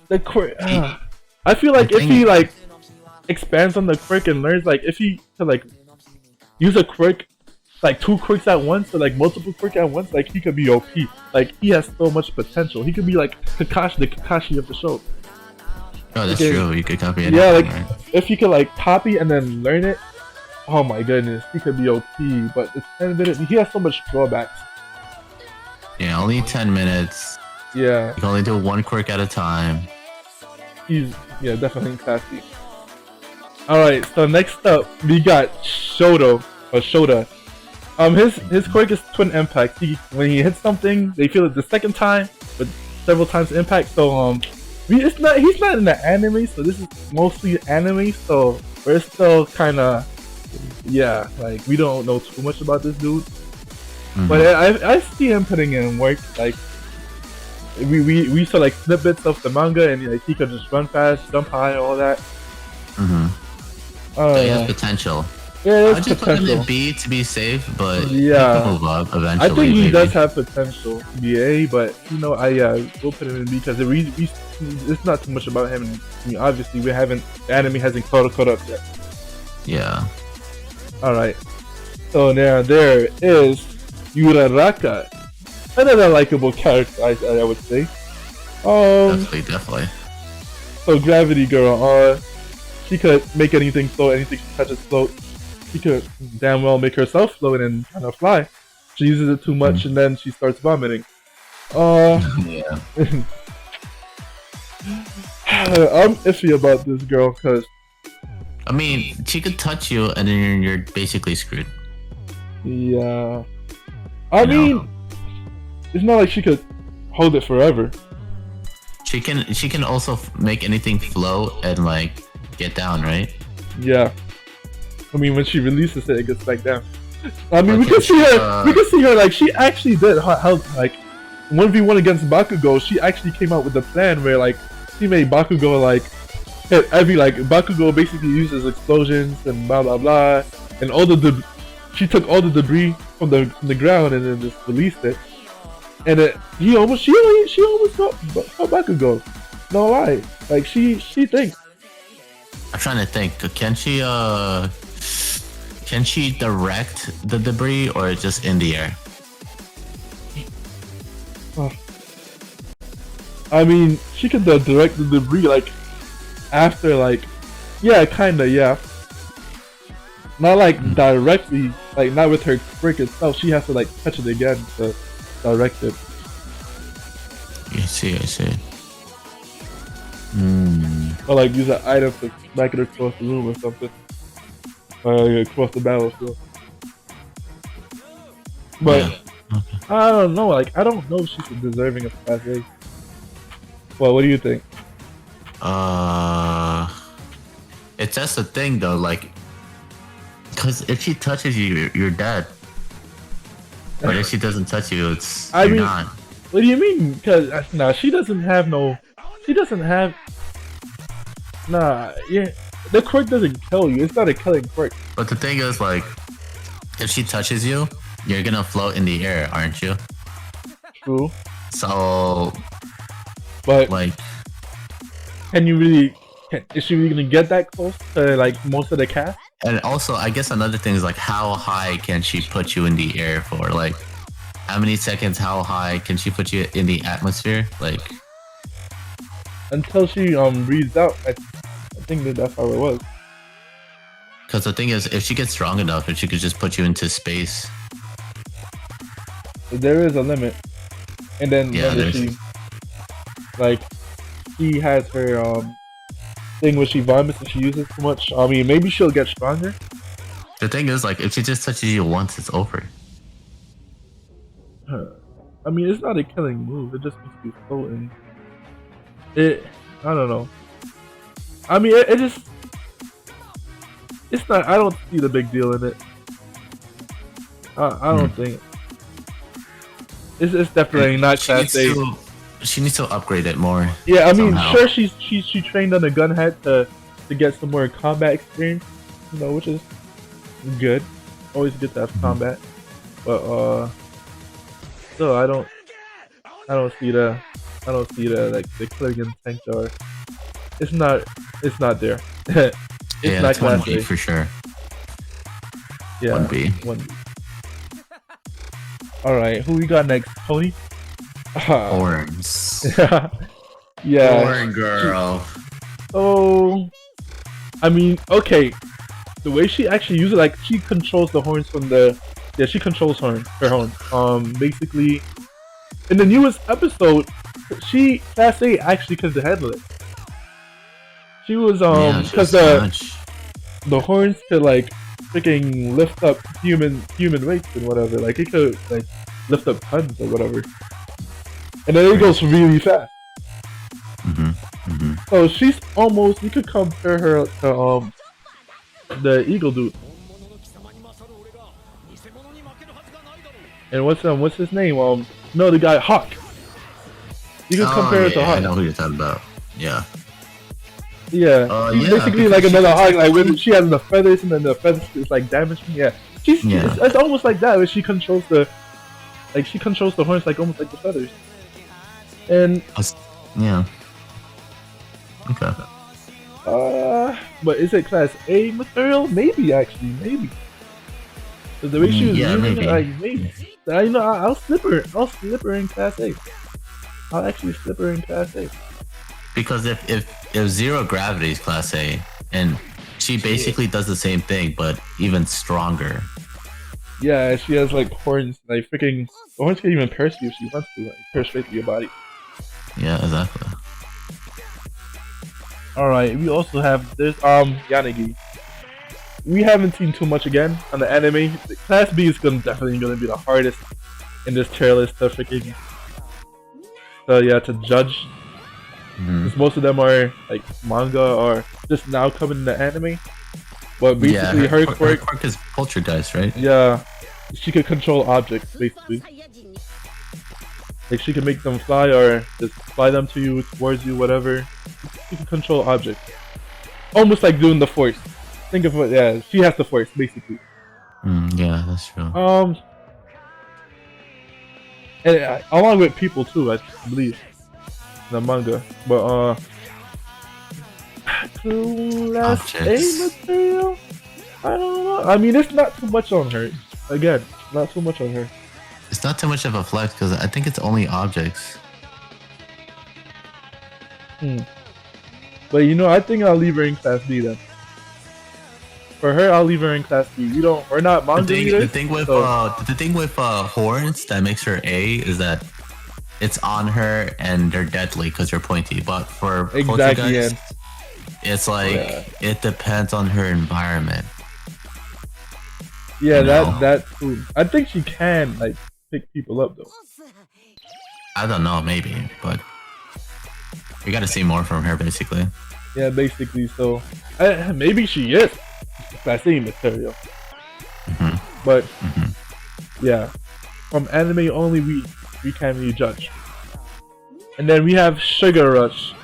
The quirk. I feel like if he like expands on the quirk and learns, like if he could like use a quirk, like 2 quirks at once or like multiple quirks at once, like he could be OP. Like he has so much potential. He could be like the Kakashi of the show. Oh, that's true. You could copy anything. Yeah, like if he could like copy and then learn it, oh my goodness, he could be OP. But it's 10 minutes. He has so much drawbacks. Yeah, only 10 minutes. Yeah. You can only do 1 quirk at a time. He's definitely classy. All right, so next up we got Shota. His quirk is Twin Impact. When he hits something, they feel it the second time, but several times the impact. So he's not in the anime, so this is mostly anime. So we're still kind of like we don't know too much about this dude. But I see him putting in work. Like we saw like snippets of the manga, and like he could just run fast, jump high, all that. So he has potential. Yeah, I'd just put him in B to be safe, but he can move up eventually. I think he does have potential to be A, but you know, we'll put him in B because it's not too much about him. I mean, obviously, the anime hasn't caught up yet. Yeah. All right. So now there is Uraraka, another likable character, I would say. Definitely. So Gravity Girl, she could make anything float, anything she touches float. She could damn well make herself float and kind of fly. She uses it too much and then she starts vomiting. Yeah. I'm iffy about this girl because I mean, she could touch you and then you're basically screwed. Yeah. I mean, it's not like she could hold it forever. She can also make anything float and like get down, right? Yeah. I mean, when she releases it gets back down. I mean, we can see her like she actually did help like 1v1 against Bakugo. She actually came out with a plan where like she made Bakugo like every like Bakugo basically uses explosions and blah blah blah, and all the she took all the debris from the ground and then just released it, and she almost got Bakugo. No lie, like she thinks. I'm trying to think. Can she direct the debris or just in the air? I mean, she can direct the debris like after like, yeah, kinda, yeah. Not like directly, like not with her quirk itself. She has to like touch it again to direct it. I see. Or like use an item to smack it across the room or something. Or across the battlefield. But Yeah. Okay. I don't know, like I don't know if she's deserving of Class A. Well, what do you think? It's just the thing though, like, because if she touches you, you're dead. But if she doesn't touch you, you're not. What do you mean? Because nah, she doesn't have no. She doesn't have. Nah, yeah. The quirk doesn't kill you. It's not a killing quirk. But the thing is, like, if she touches you, you're gonna float in the air, aren't you? True. So, but like, can you really? Is she really gonna get that close to like most of the cast? and also, I guess another thing is like, how high can she put you in the air for? Like, how many seconds? How high can she put you in the atmosphere? Like, until she breathes out. I think that's how it was. because the thing is, if she gets strong enough, if she could just put you into space. There is a limit, and then Yeah, she has her thing where she vomits and she uses too much. I mean, maybe she'll get stronger. The thing is, like, if she just touches you once, it's over. I mean, it's not a killing move. It just makes you floating. I don't know. I mean, it just. It's not. I don't see the big deal in it. I don't think. It's definitely not Class A. She needs to upgrade it more. Yeah, I mean, somehow. sure, she trained on a gun head to get some more combat experience, you know, which is good. Always good to have combat, but still, I don't see the like the killing instinct, or it's not there. It's not Class A for sure. Yeah, 1B. 1B. All right, who we got next, Tony? Horns. Yeah. Horn girl. Oh, I mean, okay. The way she actually uses it, like she controls the horns from the. Yeah, she controls her horns. Basically, in the newest episode, Class A actually could handle it. She was because the horns could like freaking lift up human weights and whatever. Like it could like lift up tons or whatever. And then it goes really fast. So she's almost, you could compare her to the Eagle dude. And what's his name? No, the guy Hawk. You could compare her to Hawk. I know who you're talking about. Yeah. Yeah. She's basically like another Hawk. Like when she has the feathers and then the feathers is like damaging. Yeah. It's almost like that where she controls the horns like almost like the feathers. And yeah. Okay. But is it Class A material? Maybe actually, maybe. The way she was using it, like maybe. You know, I'll slip her in Class A. I'll actually slip her in Class A. Because if zero gravity is Class A, and she basically does the same thing but even stronger. Yeah, she has like horns, like freaking. The horns can even pierce you if she wants to, like pierce straight through your body. Yeah, exactly. Alright, we also have this Yanagi. We haven't seen too much again on the anime. Class B is definitely gonna be the hardest in this tier list to freaking to judge. Because most of them are like manga or just now coming in the anime. But basically her quirk is poltergeist, right? Yeah. She could control objects basically. Like she can make them fly or just fly them to you, towards you, whatever. She can control objects. almost like doing the force. Think of it. Yeah, she has the force basically. Yeah, that's true. And along with people too, I believe, in the manga. But class A material. I don't know. I mean, it's not too much on her. Again, not too much on her. It's not too much of a flex because I think it's only objects. But you know, I think I'll leave her in class B then. For her, I'll leave her in class B. We're not manga readers. The thing with horns that makes her A is that it's on her and they're deadly because they're pointy. But for poltergeist, it's like it depends on her environment. Yeah, that's true. I think she can like pick people up though. I don't know, maybe, but we got to see more from her, basically. Yeah, basically. So maybe she is class A material. But yeah, from anime only, we can't really judge. And then we have Sugar Rush.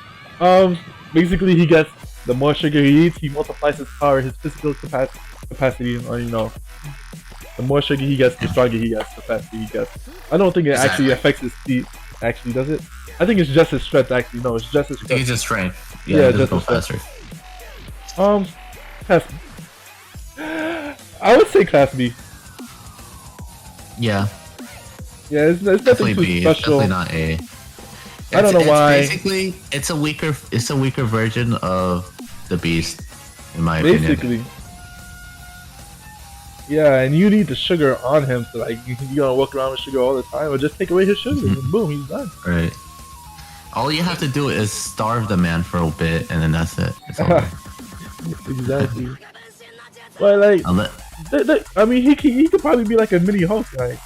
Basically, he gets the more sugar he eats, he multiplies his power, his physical capacity, or you know. The more sugar he gets, the stronger he gets, the faster he gets. I don't think it actually affects his speed. Actually, does it? I think it's just his strength. Actually, no, it's just his strength. I think it's his strength. Yeah, just go faster. Class B. I would say class B. Yeah. Yeah, it's nothing too special. It's definitely not A. I don't know why. Basically, it's a weaker version of the Beast, in my opinion. Basically. Yeah, and you need the sugar on him, so like you gonna walk around with sugar all the time, or just take away his sugar, and boom, he's done. Right. All you have to do is starve the man for a bit, and then that's it. It's over. Exactly. But like, I mean, he could probably be like a mini Hulk guy.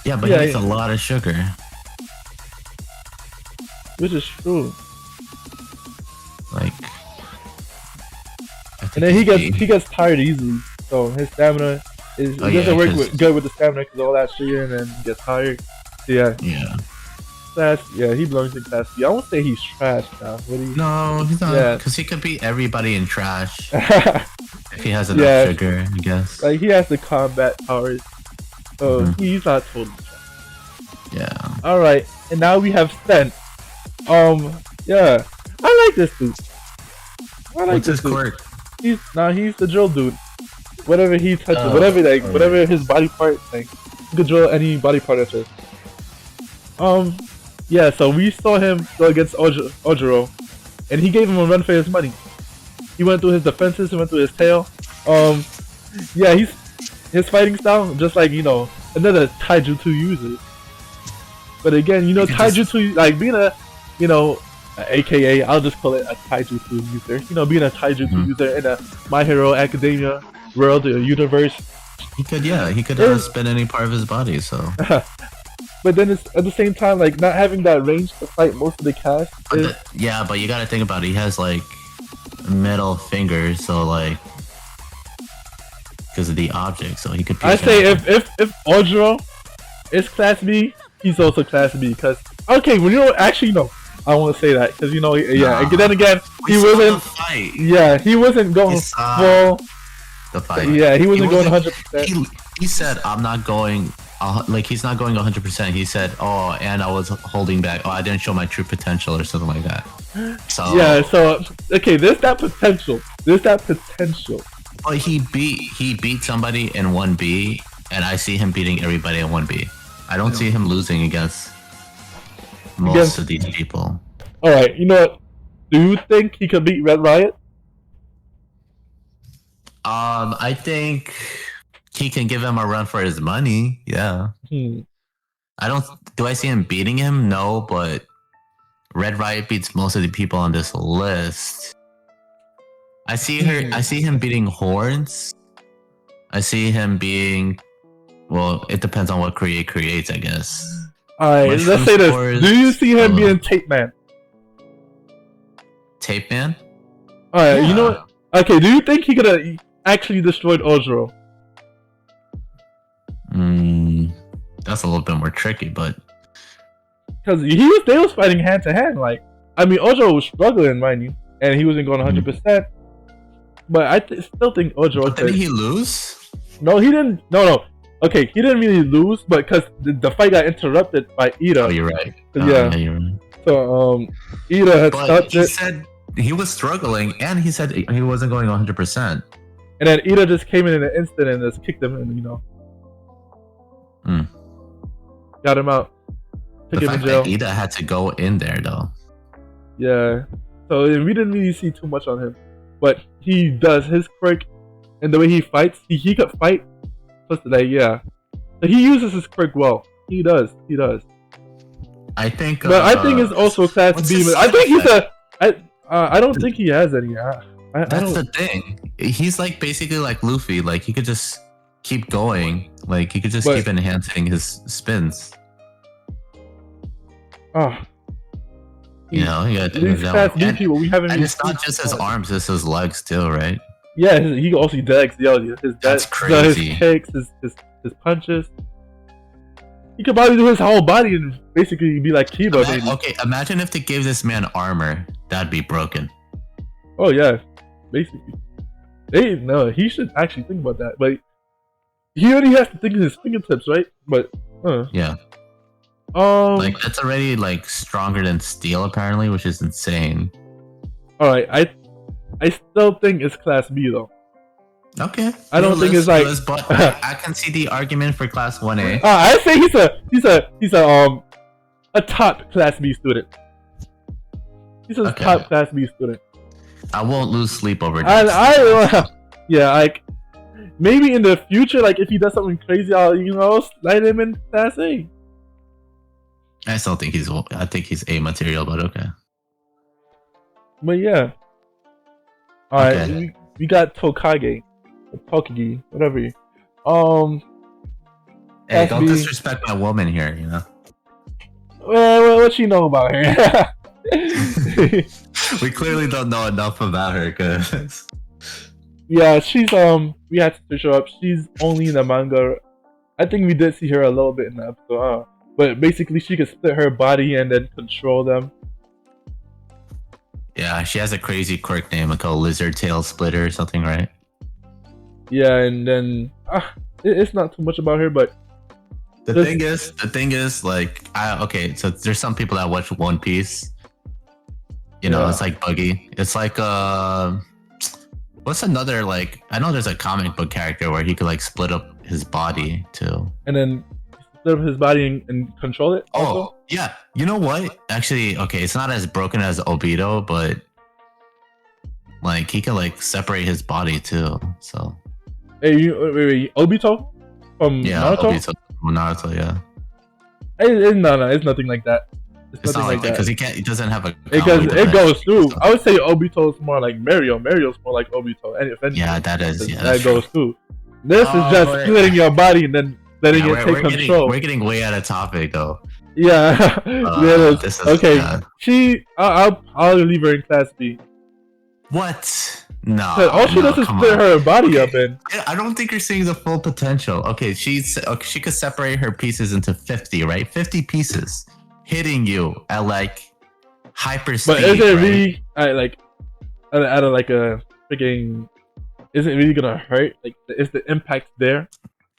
Yeah, but he needs a lot of sugar. Which is true. Like, and then he gets tired easily, so his stamina doesn't work good with the stamina because all that sugar, and then he gets tired. So yeah. He belongs in class B. I won't say he's trash now. No, he's not. Because he could beat everybody in trash if he has enough sugar, I guess. Like he has the combat powers, so he's not totally trash. Yeah. All right, and now we have Sen. Yeah, I like this dude. What's his quirk? He's the drill dude. Whatever he touches, whatever his body part, like he could drill any body part at it. Yeah, so we saw him go against Ojiro, and he gave him a run for his money. He went through his defenses, he went through his tail. Yeah, his fighting style, just like, you know, another taijutsu user. But again, you know, taijutsu, like being a, you know, AKA, I'll just call it a taijutsu user. You know, being a taijutsu user in a My Hero Academia world or universe. He could spin any part of his body, so. But then it's at the same time, like, not having that range to fight most of the cast. But you gotta think about it. He has, like, middle fingers, so, like, because of the object, so he could. I say if Ojiro is class B, he's also class B. Because okay, well, you know, actually no, I won't say that because you know, and then again, he wasn't. Yeah, he wasn't going full. The fight. Yeah, he wasn't going 100%. He said, "I'm not going." Like he's not going 100%. He said, "Oh, and I was holding back. Oh, I didn't show my true potential or something like that." So yeah, so okay, there's that potential. But he beat somebody in 1B, and I see him beating everybody in 1B. I don't see him losing against most of these people. All right, you know what? Do you think he could beat Red Riot? I think he can give him a run for his money. Yeah. Do I see him beating him? No, but Red Riot beats most of the people on this list. I see him beating Horns. I see him being, well, it depends on what creates, I guess. Alright, let's say this. Do you see him being Tape Man? Tape Man? Alright, you know what? Okay, do you think he could have actually destroyed Ojiro? That's a little bit more tricky, but because they was fighting hand to hand. Like, I mean, Ojiro was struggling, mind you. and he wasn't going 100%. But I still think Ojiro. But did he lose? No, he didn't. No. Okay, he didn't really lose, but because the fight got interrupted by Ida. Oh, you're right. Yeah, you're right. So Ida had stopped it. He said he was struggling, and he said he wasn't going 100%. And then Ida just came in an instant and just kicked him, and got him out. Took him in jail. Ida had to go in there though. Yeah. So we didn't really see too much on him, but he does his quirk, and the way he fights, he could fight. Plus today, yeah. So he uses his quirk well. He does. I think. But I think it's also class B. I think he's I don't think he has any. That's the thing. He's like basically like Luffy. Like he could just keep going. Like he could just keep enhancing his spins. You know, you gotta these class B people, we haven't. And it's not just his arms; it's his legs too, right? Yeah, he also decks. That's crazy. His kicks, his punches. He could probably do his whole body and basically be like Kiba. Okay, imagine if they gave this man armor. That'd be broken. Oh yeah, basically. He should actually think about that. But he only has to think of his fingertips, right? But yeah. Like that's already like stronger than steel apparently, which is insane. All right, I still think it's class B though. Okay. I don't think it's like. But I can see the argument for class 1A. I say he's a top class B student. He's a top class B student. I won't lose sleep over this. Yeah, like maybe in the future, like if he does something crazy, I'll slide him in class A. I still think I think he's A material, but okay. But yeah. Alright, we got Tokage. Whatever. Hey, don't disrespect my woman here, you know. Well, what you know about her? We clearly don't know enough about her, cause yeah, she's we had to show up. She's only in the manga. I think we did see her a little bit in the episode, but basically she could split her body and then control them. Yeah, she has a crazy quirk name called Lizard Tail Splitter or something, right? Yeah, and then it's not too much about her, but the thing is, like, so there's some people that watch One Piece. You know, it's like Buggy. It's like what's another, like, I know there's a comic book character where he could like split up his body too, and then split up his body and control it. Also? Yeah. You know what? Actually, okay, it's not as broken as Obito, but like he can like separate his body too. So. Hey, wait, Obito from Naruto? Obito from Naruto, yeah. It's nothing like that. It's not like that because he doesn't have a. It goes through. I would say Obito is more like Mario. Mario's more like Obito. And if anything, that goes through. This is just splitting your body and then letting it take control. We're getting way out of topic though. Yeah. Okay. I'll leave her in class B. What? No. All she does is split her body up in. I don't think you're seeing the full potential. Okay, she could separate her pieces into 50, right? 50 pieces, hitting you at like hyper speed. But is it really like at a like a freaking? Is it really gonna hurt? Like, is the impact there?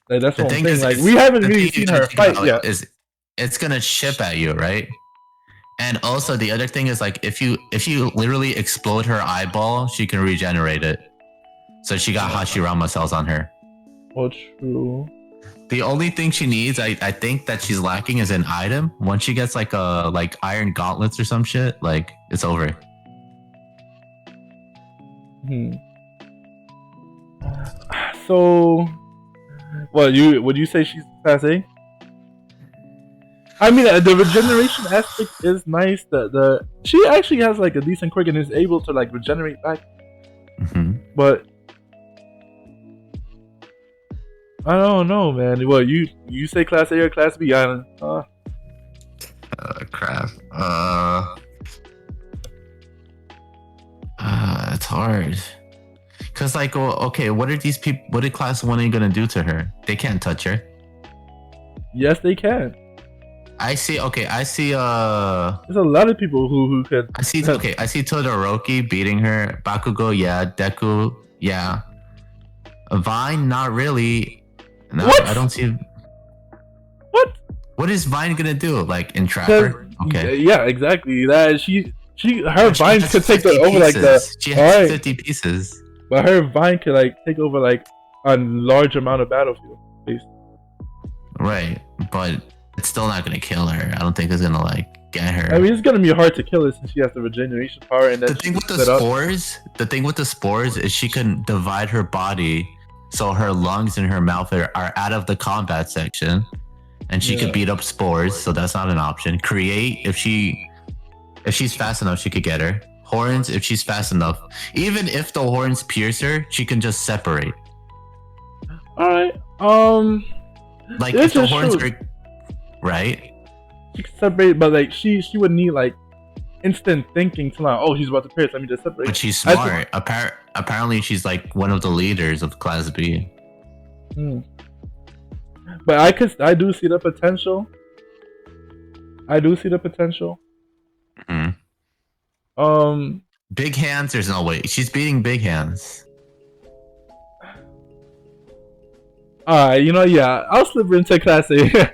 Like, that's what I'm saying. Like, we haven't really seen her fight yet. It's gonna chip at you, right? And also the other thing is, like, if you literally explode her eyeball, she can regenerate it. So she got Hashirama cells on her. Oh, true. The only thing she needs, I think that she's lacking, is an item. Once she gets like iron gauntlets or some shit, like, it's over. So, would you say she's class A? I mean, the regeneration aspect is nice. She actually has like a decent quirk and is able to like regenerate back. But I don't know, man. Well, you say class A or class B? Crap. It's hard. Cause like, okay, what are these people? What are class 1A gonna do to her? They can't touch her. Yes, they can. I see. Okay, I see. There's a lot of people who could. I see. Okay, I see Todoroki beating her. Bakugo, yeah. Deku, yeah. Vine, not really. No, What? I don't see. What? What is Vine gonna do? Like entrap her? Okay. Yeah, exactly. That her Vine could take over like the. She has 50 pieces. But her Vine could like take over like a large amount of battlefield space. Right, but it's still not gonna kill her. I don't think it's gonna like get her. I mean, it's gonna be hard to kill her since she has the regeneration power. And the thing with the thing with the spores is she can divide her body so her lungs and her mouth are out of the combat section, and she could beat up spores. So that's not an option. Create if she's fast enough, she could get her. Horns if she's fast enough. Even if the horns pierce her, she can just separate. All right. Like if the horns are right. She can separate, but like she would need like instant thinking to like, oh, he's about to pierce. Let me just separate. But she's smart. Apparently, she's like one of the leaders of Class B. But I do see the potential. Big hands. There's no way she's beating big hands. I'll slip into Class A.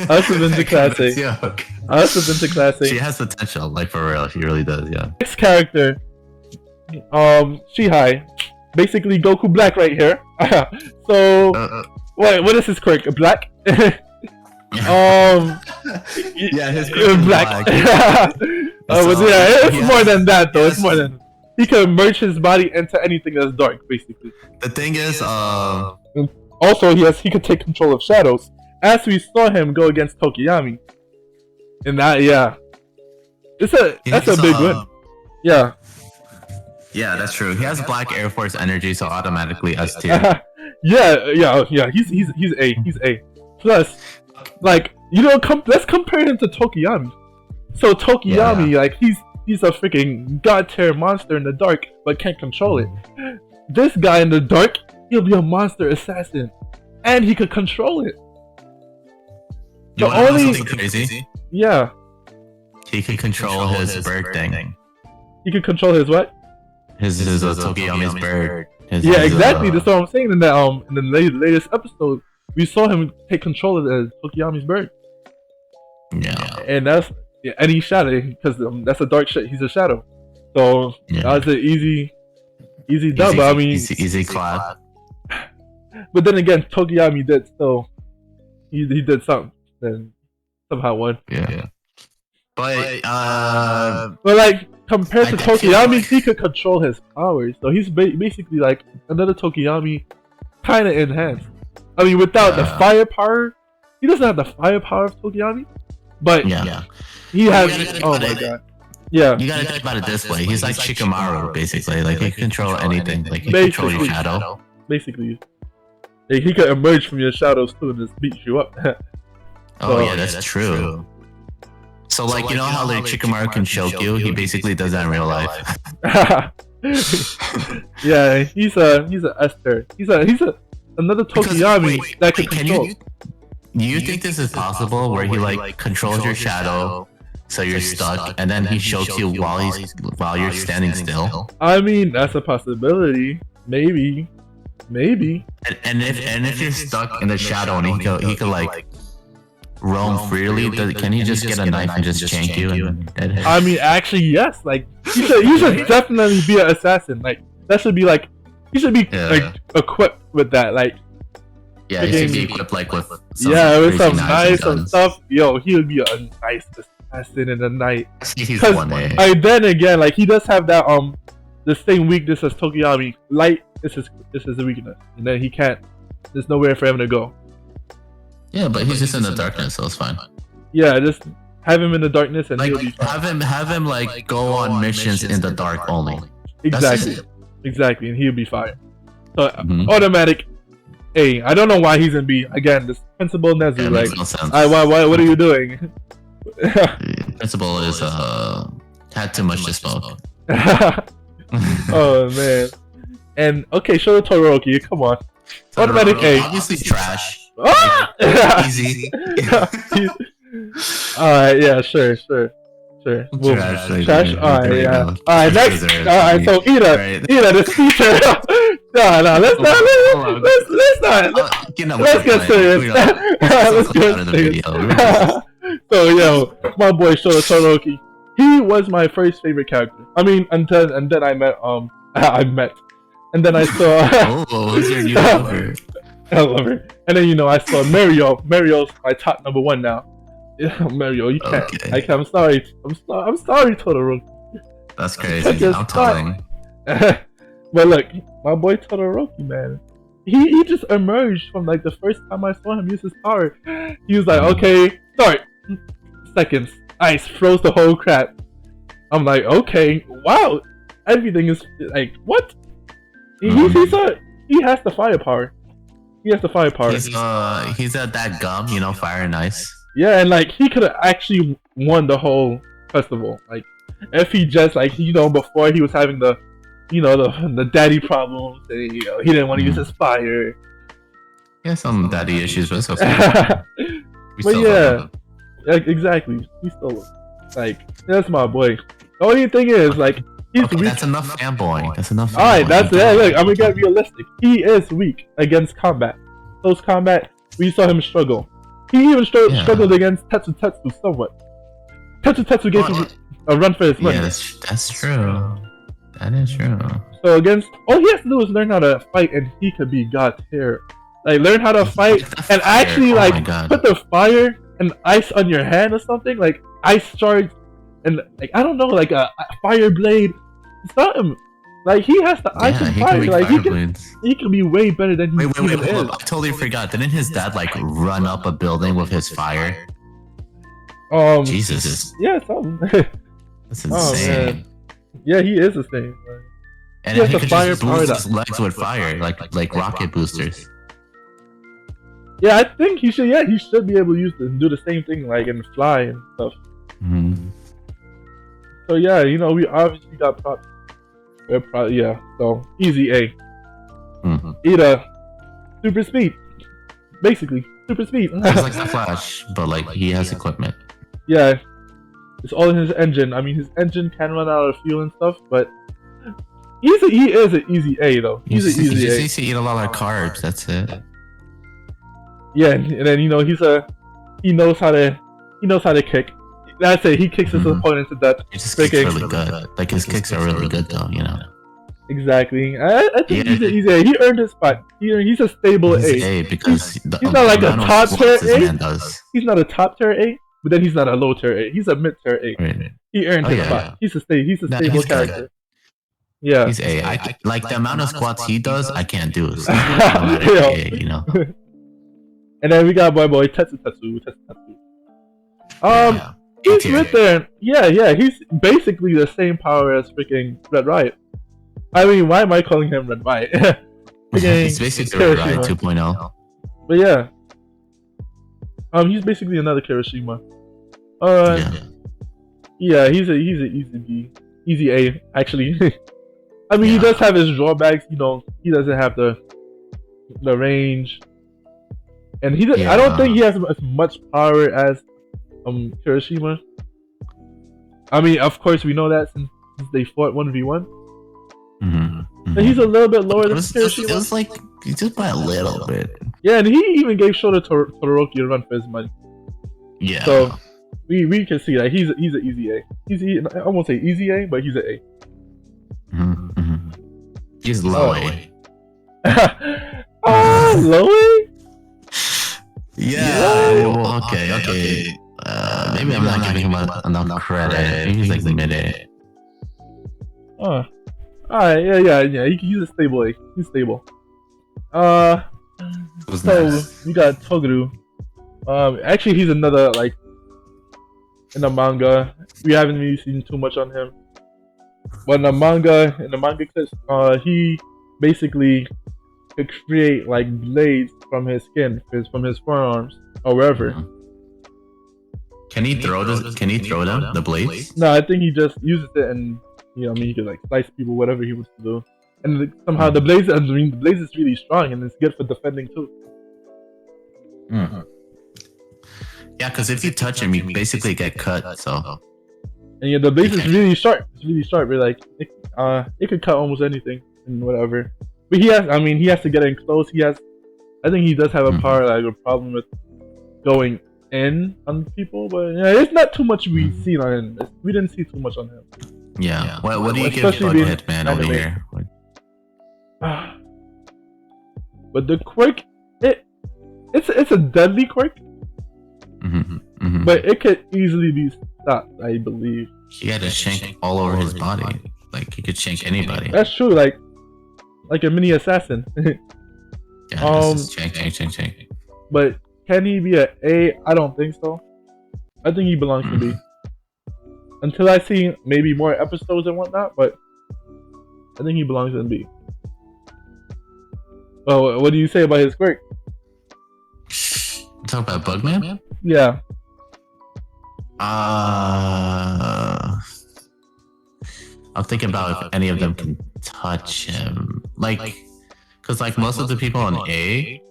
I'll slip into Class A. I'll slip into Class A. She has potential, like for real. She really does. Yeah. Next character, Shihai, basically Goku Black right here. So, wait, what is his quirk? Black? Yeah, his Black. It's more than that though. It's more than he can merge his body into anything that's dark, basically. The thing is, also he could take control of shadows, as we saw him go against Tokiyami. And that's a big win. Yeah. Yeah, that's true. He has Black Air Force energy, so automatically S tier. yeah. He's A. Plus, like let's compare him to Tokiyami. So Tokiyami, like he's a freaking god tier monster in the dark, but can't control it. This guy in the dark, he'll be a monster assassin, and he could control it. You want to know something crazy? Yeah. He can control his bird thing. He can control his what? His Tokiyami's bird. Exactly. That's what I'm saying. In the latest episode, we saw him take control of Tokiyami's bird. Yeah. And and he's shadow because that's a dark shit. He's a shadow. So that was an easy dub. I mean, easy clap. But then again, Tokiyami did still. He did something. Then somehow won. Yeah. But like compared to Tokiyami, he could control his powers. So he's basically like another Tokiyami, kind of enhanced. I mean, without the firepower, he doesn't have the firepower of Tokiyami, but he has. Oh my god! Yeah, you gotta think about it this way. He's like Shikamaru, basically. Like he can control anything. Like he can control your shadow. Basically, like, he could emerge from your shadows too and just beat you up. That's true. So like you know how like Shikamaru can choke you? He basically does that in real life. Yeah, he's a Esther. He's another Tokiyami that can control. Do you think this is possible where he like controls your shadow so you're stuck and then he chokes you while you're standing still? I mean, that's a possibility. Maybe. And if you're stuck in the shadow and he could like roam freely, can he just get a knife and just shank you? I mean, actually, yes. Like he should definitely be an assassin. Like that should be like he should be like equipped with that. Like he should be equipped like with some knives and stuff. Yo, he would be a nice assassin in the night. He's one A. Then again, like he does have that the same weakness as Tokiyami. Light is his weakness, and then he can't. There's nowhere for him to go. Yeah, but he's just in the darkness, so it's fine. Yeah, just have him in the darkness and like, he'll be fine. Have him like go on missions in the dark only. Exactly, and he'll be fine. So automatic A. I don't know why he's in B. Again, this Principal Nezu, like, no sense. What are you doing? Principal is had too much to smoke. Oh man. And okay, show the Todoroki. Come on. Automatic A. Obviously trash. Ah! Easy. Alright, yeah, sure. Well, trash. Alright, yeah. Alright, next. Alright, so Ida, this teacher. No, let's get serious. Let's get serious. So yo, my boy Shota Todoroki, he was my first favorite character. I mean, and then I met and then I saw. Oh, who's your new lover? I love her. And then I saw Mario. Mario's my top number one now. Yeah, Mario, you can't. Okay. I'm sorry. I'm sorry, Todoroki. That's crazy. I'm telling. But look, my boy Todoroki, man. He just emerged from like the first time I saw him use his power. He was like, okay, start. Seconds. Ice froze the whole crap. I'm like, okay, wow. Everything is like, what? He has the firepower. He has the firepower. He's at that gum, fire and ice. Yeah, and like he could have actually won the whole festival. Like if he just before he was having the the daddy problems and he didn't want to use his fire. He has some daddy issues, but it's okay. But yeah, exactly. He's still like that's my boy. The only thing is like he's weak. That's enough fanboy. That's enough. All right, that's it. Look, I'm gonna get realistic. He is weak against combat. Close combat, we saw him struggle. He even struggled against Tetsu somewhat. Tetsu gave him a run for his money. Yeah, that's true. That is true. So all he has to do is learn how to fight, and he could be God tier. Like learn how to fight and actually put the fire and ice on your hand or something, like ice charge, and like I don't know, like a fire blade, something. Like he has the ice and fire. Like he can be way better than he even is. I totally forgot. Didn't his dad like run up a building with his fire? Jesus. Yeah, something. That's insane. Yeah, he is the same. And he could just boost his legs with fire, like rocket boosters. Yeah, I think he should. Yeah, he should be able to use this and do the same thing, like and fly and stuff. So yeah, we obviously got props. So easy A. Ida, super speed, basically super speed. He's like the Flash, but like he has equipment. Yeah, it's all in his engine. I mean, his engine can run out of fuel and stuff, but he is an easy A though. He's an easy A. He needs to eat a lot of carbs. That's it. Yeah, and then he knows how to kick. That's it. He kicks his opponent to death. He just kicks really good. Like his kicks are really good though. Exactly. I think he's an easy A. He earned his spot. He's a stable A. Because he's not like a top tier A. He's not a top tier A, but then he's not a low tier A. He's a mid tier A. Right. He earned his spot. He's a stable character. Good. Yeah. He's A. I like the amount of squats he does. I can't do it. And then we got boy Tetsu. He's right there. Yeah. He's basically the same power as freaking Red Riot. I mean, why am I calling him Red Riot? He's basically Red Riot 2.0. But yeah. He's basically another Kirishima. Yeah, he's an easy B. Easy A, actually. I mean, he does have his drawbacks, he doesn't have the range. And I don't think he has as much power as Kirishima. I mean, of course, we know that since they fought 1v1. But he's a little bit lower than Kirishima. It was like just by a little bit. Yeah, and he even gave Shota Todoroki a run for his money. Yeah. So we can see that he's an easy A. I won't say easy A, but he's an A. He's low A. Low A? Yeah. Well, okay. Maybe I'm not giving him enough credit. Maybe he's like mid A. Alright, yeah. He's a stable A. He's stable. So we got Toguro. Actually, he's another like in the manga. We haven't really seen too much on him, but in the manga clips, he basically could create like blades from his skin, from his forearms or wherever. Can he throw them? The blades? No, I think he just uses it and he could like slice people, whatever he wants to do. And somehow the blaze is really strong and it's good for defending too. Yeah, because if you touch him, you basically get cut. So. And yeah, the blade is really sharp. It's really sharp. But like, it could cut almost anything and whatever. But he has to get in close. I think he does have a a problem with going in on people. But yeah, it's not too much we've seen on him. We didn't see too much on him. Yeah. What do you give Hitman over here? But the quirk, it's a deadly quirk. But it could easily be stopped, I believe. He had a shank all over his body. Like he could shank anybody. That's true, like a mini assassin. Yeah, shank. But can he be a A? I don't think so. I think he belongs to B. Until I see maybe more episodes and whatnot, but I think he belongs in B. Well, what do you say about his quirk? Talk about Bugman? Yeah. I'm thinking about if any of them can touch him. Like, because like most of the people on A,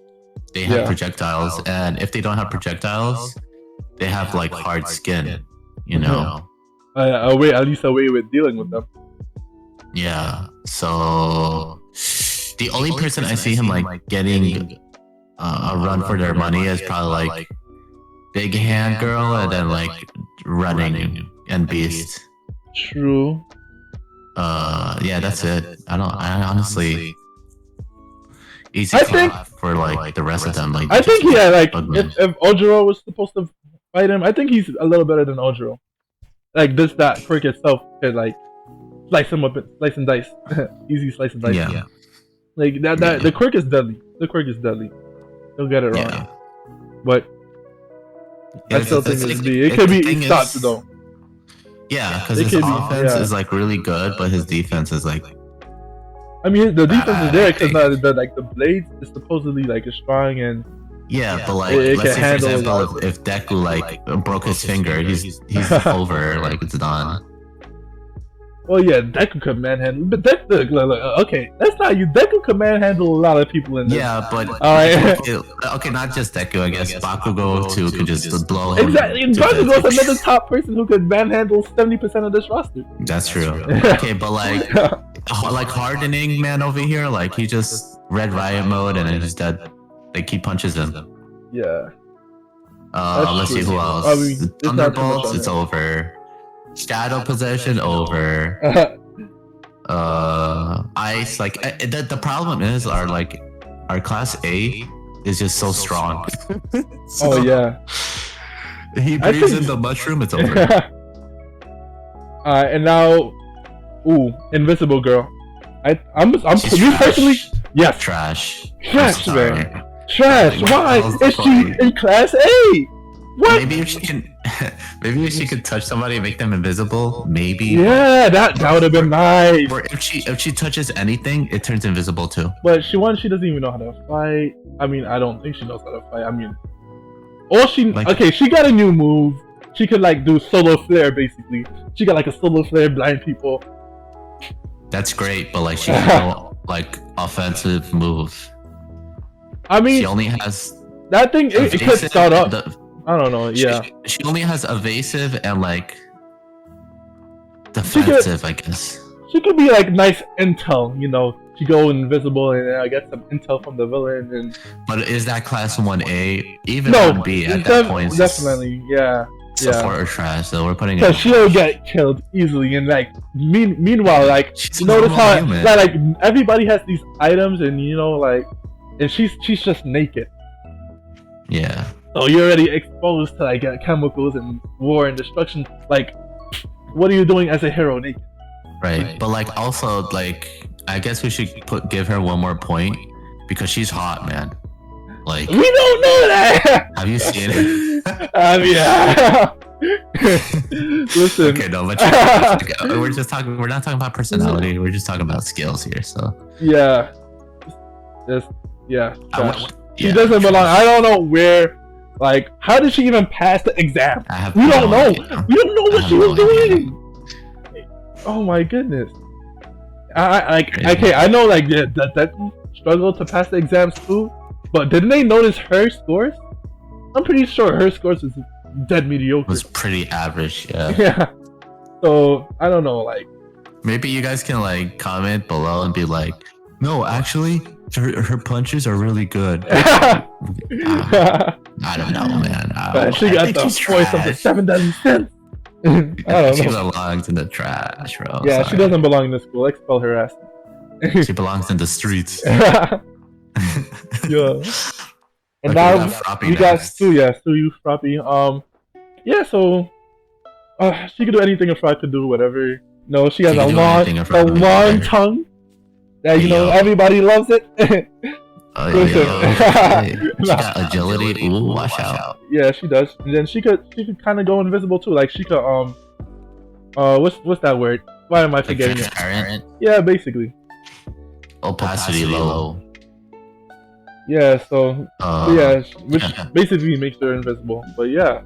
they have projectiles, and if they don't have projectiles, they have like hard skin, you know? At least a way with dealing with them. Yeah, so the only person I see him like getting a run for their money is probably like Big Hand Girl, and then like Running and Beast. True. Yeah, that's it. I honestly easy clap for like the rest of them. Like I think like if Ojiro was supposed to fight him, I think he's a little better than Ojiro. Like that quirk itself could like slice him up, slice and dice, easy slice and dice. Yeah. Like that the quirk is deadly. The quirk is deadly. Don't get it wrong. Yeah. But I still think it could be stopped though. Yeah, because his offense is like really good, but his defense is like. I mean, the defense is there because the blade is supposedly like strong and. Yeah, but like let's say for example, if Deku like broke his finger, he's over. Like it's done. Well, yeah, Deku could manhandle, but okay, that's not you. Deku could manhandle a lot of people in this. Yeah, but okay, not just Deku. I guess Bakugo too could just blow him. Exactly, Bakugo's another top person who could manhandle 70% of this roster. That's true. Okay, but like hardening man over here, like he just red riot mode and then he's dead. Like he punches him. Yeah. Let's see who else. Thunderbolts, it's over. Shadow possession over. Ice, like the problem is our class A is just so strong. Oh yeah. He breathes in the mushroom, it's over. And now, Invisible Girl. I'm personally, yes. Trash, man. Trash. Why is she in class A? What? Maybe if she could touch somebody and make them invisible, maybe. Yeah, that would have been nice. Or if she touches anything, it turns invisible too. But she doesn't even know how to fight. I mean, I don't think she knows how to fight. I mean, she got a new move. She could like do solo flare basically. She got like a solo flare blind people. That's great, but like she has no like offensive move. I mean, she only has that thing. It could start up. I don't know. Yeah, she only has evasive and like defensive. I guess she could be like nice intel. You know, she go invisible and get some intel from the villain. But is that class 1A? Even 1B at that point? Definitely, yeah. Support or trash, so we're putting it. Because she'll get killed easily, and like meanwhile, like you notice how like everybody has these items, and you know like, and she's just naked. Yeah. So you're already exposed to like chemicals and war and destruction. Like, what are you doing as a hero naked? Right, but like also like I guess we should give her one more point because she's hot, man. Like we don't know that. Have you seen it? Yeah. Listen. Okay, no, but we're not talking about personality. We're just talking about skills here. So yeah, she doesn't belong. I don't know where. Like, how did she even pass the exam? We don't know. We don't know what she was doing. Oh my goodness. I know like that struggled to pass the exams too, but didn't they notice her scores? I'm pretty sure her scores was dead mediocre. Was pretty average, yeah. Yeah. So I don't know, like maybe you guys can like comment below and be like, no, actually, her punches are really good. I don't know, man. She got the voice of the 7 deadly sins. I don't know. She belongs in the trash, bro. Yeah, she doesn't belong in the school. Expel her ass. She belongs in the streets. Yeah. And okay, now we got Stu. Yeah, Stu, you Froppy. Yeah. So, she could do anything a frog could do. Whatever. No, she has a long tongue. Yeah, you know, everybody loves it. Listen. She got agility. Ooh, watch out. Yeah, she does. And then she could kind of go invisible too. Like she could what's that word? Why am I forgetting it? Yeah, basically. Opacity low. Yeah, so yeah, which basically makes her invisible. But yeah.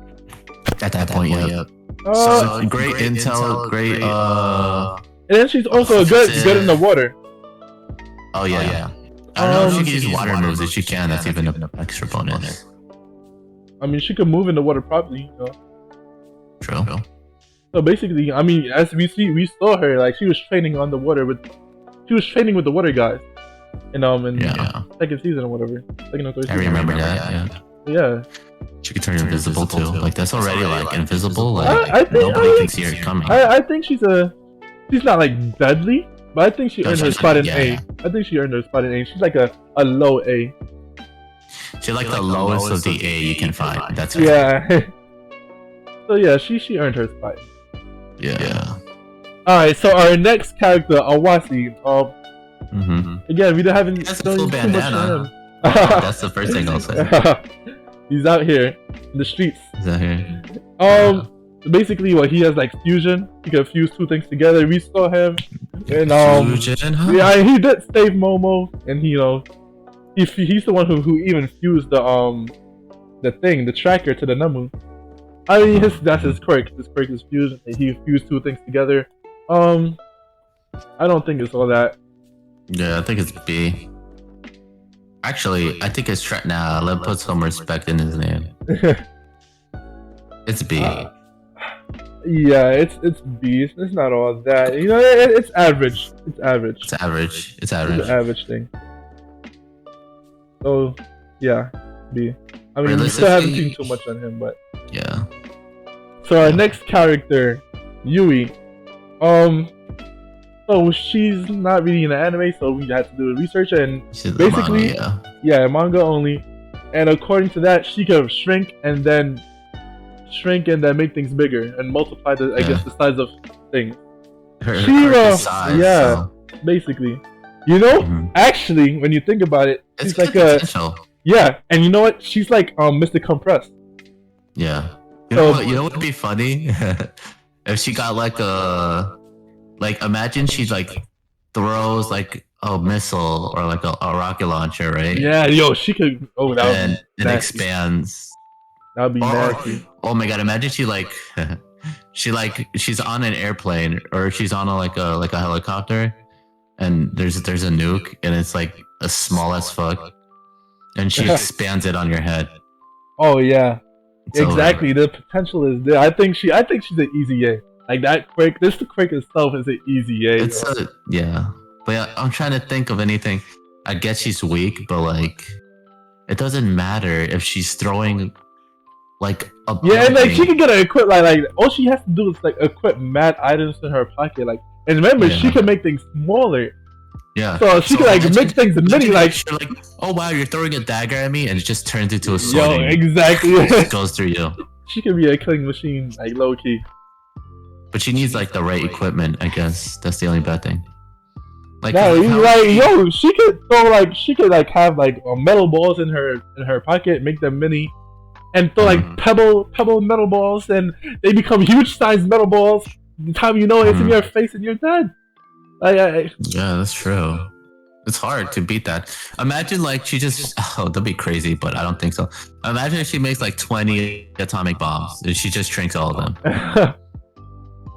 At that point, yeah. So great intel, great and then she's also good in the water. Oh yeah. I don't know if she can use water moves. If she can, that's even an extra bonus. I mean, she could move in the water properly, you know. True. So basically, I mean, as we saw her, like she was training with the water guys, in second season or whatever, second or third season. I remember that. Yeah. She could turn invisible too. Like that's already like invisible. Like nobody can see her coming. I think she's not like deadly. But I think she earned her spot in A. I think she earned her spot in A. She's like a low A. She's like the lowest of the A you can find. That's right. Yeah. So yeah, she earned her spot. Yeah. Alright, so our next character, Awasi. Again, we haven't done too much on him. That's the first thing I'll say. He's out here in the streets. He's out here. Basically, he has like fusion. He can fuse two things together. We saw him, and fusion, huh? Yeah, he did save Momo, and he's the one who even fused the tracker to the Namu. I mean, that's his quirk. His quirk is fusion, and he fused two things together. I don't think it's all that. Yeah, I think it's B. Actually, I think it's nah. Let's put some respect in his name. It's B. Yeah, it's B. It's not all that. You know, it's average. It's average. It's average. It's an average thing. So, yeah, B. I mean, we still haven't seen too much on him, but yeah. So our next character, Yui. So she's not really in the anime, so we had to do research, and she's basically, manga only. And according to that, she can shrink and then make things bigger and multiply the size of things. Her size, basically. You know, actually, when you think about it, she's like and you know what? She's like Mr. Compressed. Yeah. You know what would be funny? If she got imagine she like throws like a missile or like a rocket launcher, right? Yeah, she could. Oh, that would be it expands. That would be nasty. Oh my god! Imagine she's on an airplane or she's on a helicopter, and there's a nuke and it's like as small as fuck, and she expands it on your head. Oh yeah, exactly. The potential is there. I think she's an easy A. Like that quirk. The quirk itself is an easy A. But yeah, I'm trying to think of anything. I guess she's weak, but like, it doesn't matter if she's throwing. And like she can get her equip like all she has to do is like equip mad items in her pocket, like, and remember she can make things smaller. Yeah. So she can like make things mini like oh wow, you're throwing a dagger at me and it just turns into a sword. Exactly. It goes through you. She can be a killing machine, like low key. But she needs like the right equipment, I guess. That's the only bad thing. She could have like metal balls in her pocket, make them mini. And throw like pebble metal balls, and they become huge sized metal balls. The time you know it's in your face and you're dead. Yeah, that's true. It's hard to beat that. Imagine like she just that'd be crazy, but I don't think so. Imagine if she makes like 20 atomic bombs and she just shrinks all of them.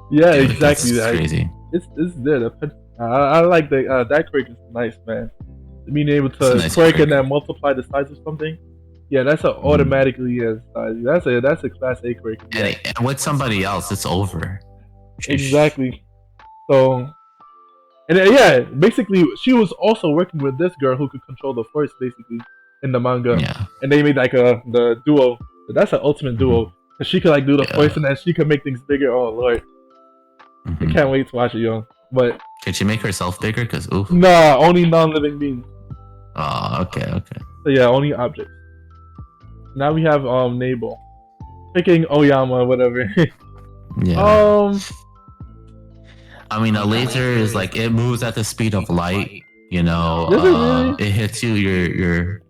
Yeah, exactly. That's crazy. It's there. I like that quirk is nice, man. Being able to quirk and then multiply the size of something. Yeah, that's a automatically yes. That's a class A quirk. And with somebody else, it's over. Exactly. So, and yeah, basically, she was also working with this girl who could control the force, basically, in the manga. Yeah. And they made like the duo. That's an ultimate duo. Cause she could like do the force, and then she could make things bigger. Oh lord, I can't wait to watch it, yo. But can she make herself bigger? Cause oof. Nah, only non-living beings. Oh, okay. So yeah, only objects. Now we have Nabel picking Oyama, whatever. Yeah. I mean, a laser is like it moves at the speed of light. You know, really? It hits you. You're.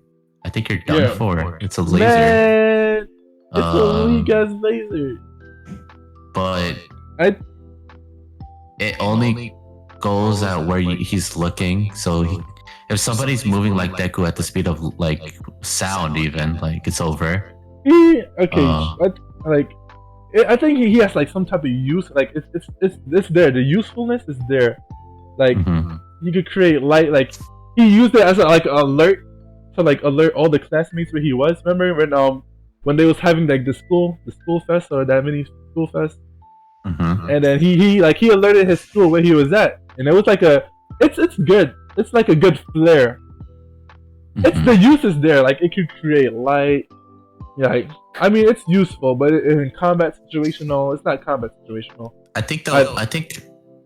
I think you're done for. It's a laser. Man, it's a weak ass laser. But it only goes at where he's looking. So if somebody's moving like Deku at the speed of like sound, even like it's over. I think he has like some type of use. Like it's there. The usefulness is there. Like he could create light. Like he used it as like an alert to like alert all the classmates where he was. Remember when they was having like the school fest or that mini school fest, and then he alerted his school where he was at, and it was like it's good. It's like a good flare. It's the use is there. Like it could create light. Yeah, I mean it's useful, but in combat situational, it's not combat situational. I think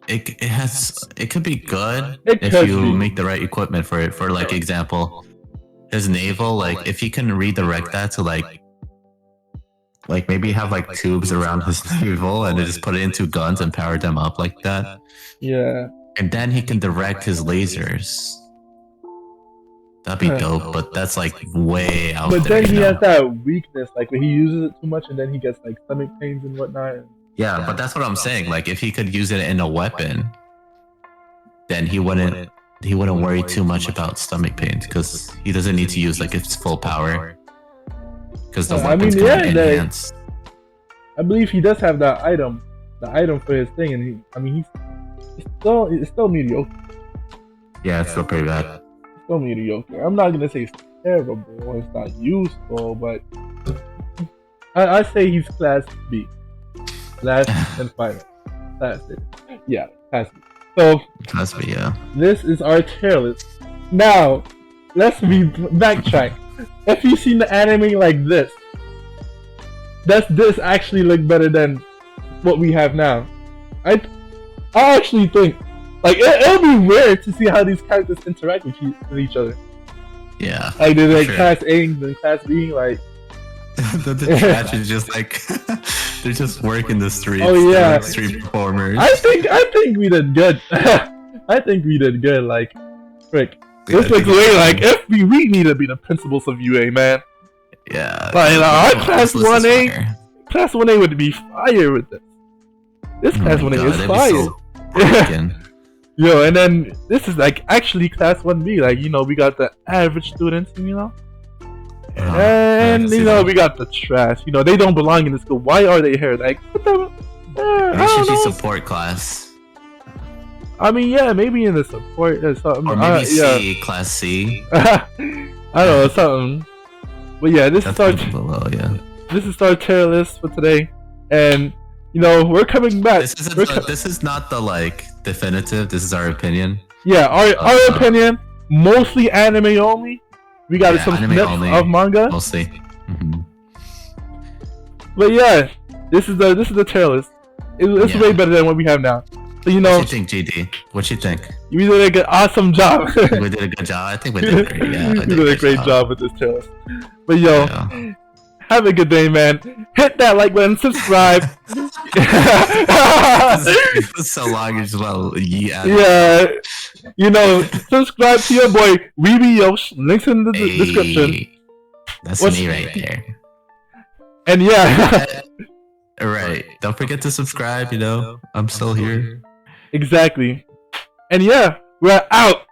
it could be good if you make the right equipment for it. For like example, his naval, like if he can redirect that to like maybe have like tubes around his naval and just put it into guns and power them up like that. Yeah. And then he can direct his lasers. That'd be dope, but that's like way out there. But then he has that weakness, like when he uses it too much and then he gets like stomach pains and whatnot. Yeah, but that's what I'm saying. Like if he could use it in a weapon, then he wouldn't worry too much about stomach pains because he doesn't need to use like its full power. Because the weapon's gonna enhance. I believe he does have that item, for his thing, and it's still mediocre. Yeah, it's still pretty bad. Still mediocre. I'm not gonna say it's terrible or it's not useful, but I say he's class B, last and final. That's it. Yeah, class B. So class B, yeah. This is our tier list. Now, let's backtrack. If you've seen the anime like this, does this actually look better than what we have now? I actually think like it'll be weird to see how these characters interact with each other. Yeah. Like they're like class A and class B, like the trash is just like they're just working the streets. Oh yeah, like street performers. I think we did good. I think we did good. Like, frick. This looks way like if we need to be the principals of UA, man. Yeah. Like our class 1A, class 1A would be fire with this. This class 1A is fire. Yo, and then this is like actually class 1B. Like we got the average students, and we got the trash. They don't belong in the school. Why are they here? Like, what the? They should be support class. I mean, yeah, maybe in the support or something. Or maybe C, class C. I don't know, something. But yeah, this is our tier list for today, and we're coming back. This is not the like definitive. This is our opinion. Yeah, our opinion. Mostly anime only. We got some snips of manga. Mostly. But yeah, this is the tier list. It's way better than what we have now. So what do you think, GD? What you think? We did an awesome job. We did a good job. I think we did great. Yeah, we did a great job with this tier list. But yo, have a good day, man. Hit that like button, subscribe. It's so long as well. Yeah. Subscribe to your boy WeebieYosh. Links in the description. That's me right there. And yeah. Alright. Don't forget to subscribe, I'm still here. Exactly. And yeah, we're out.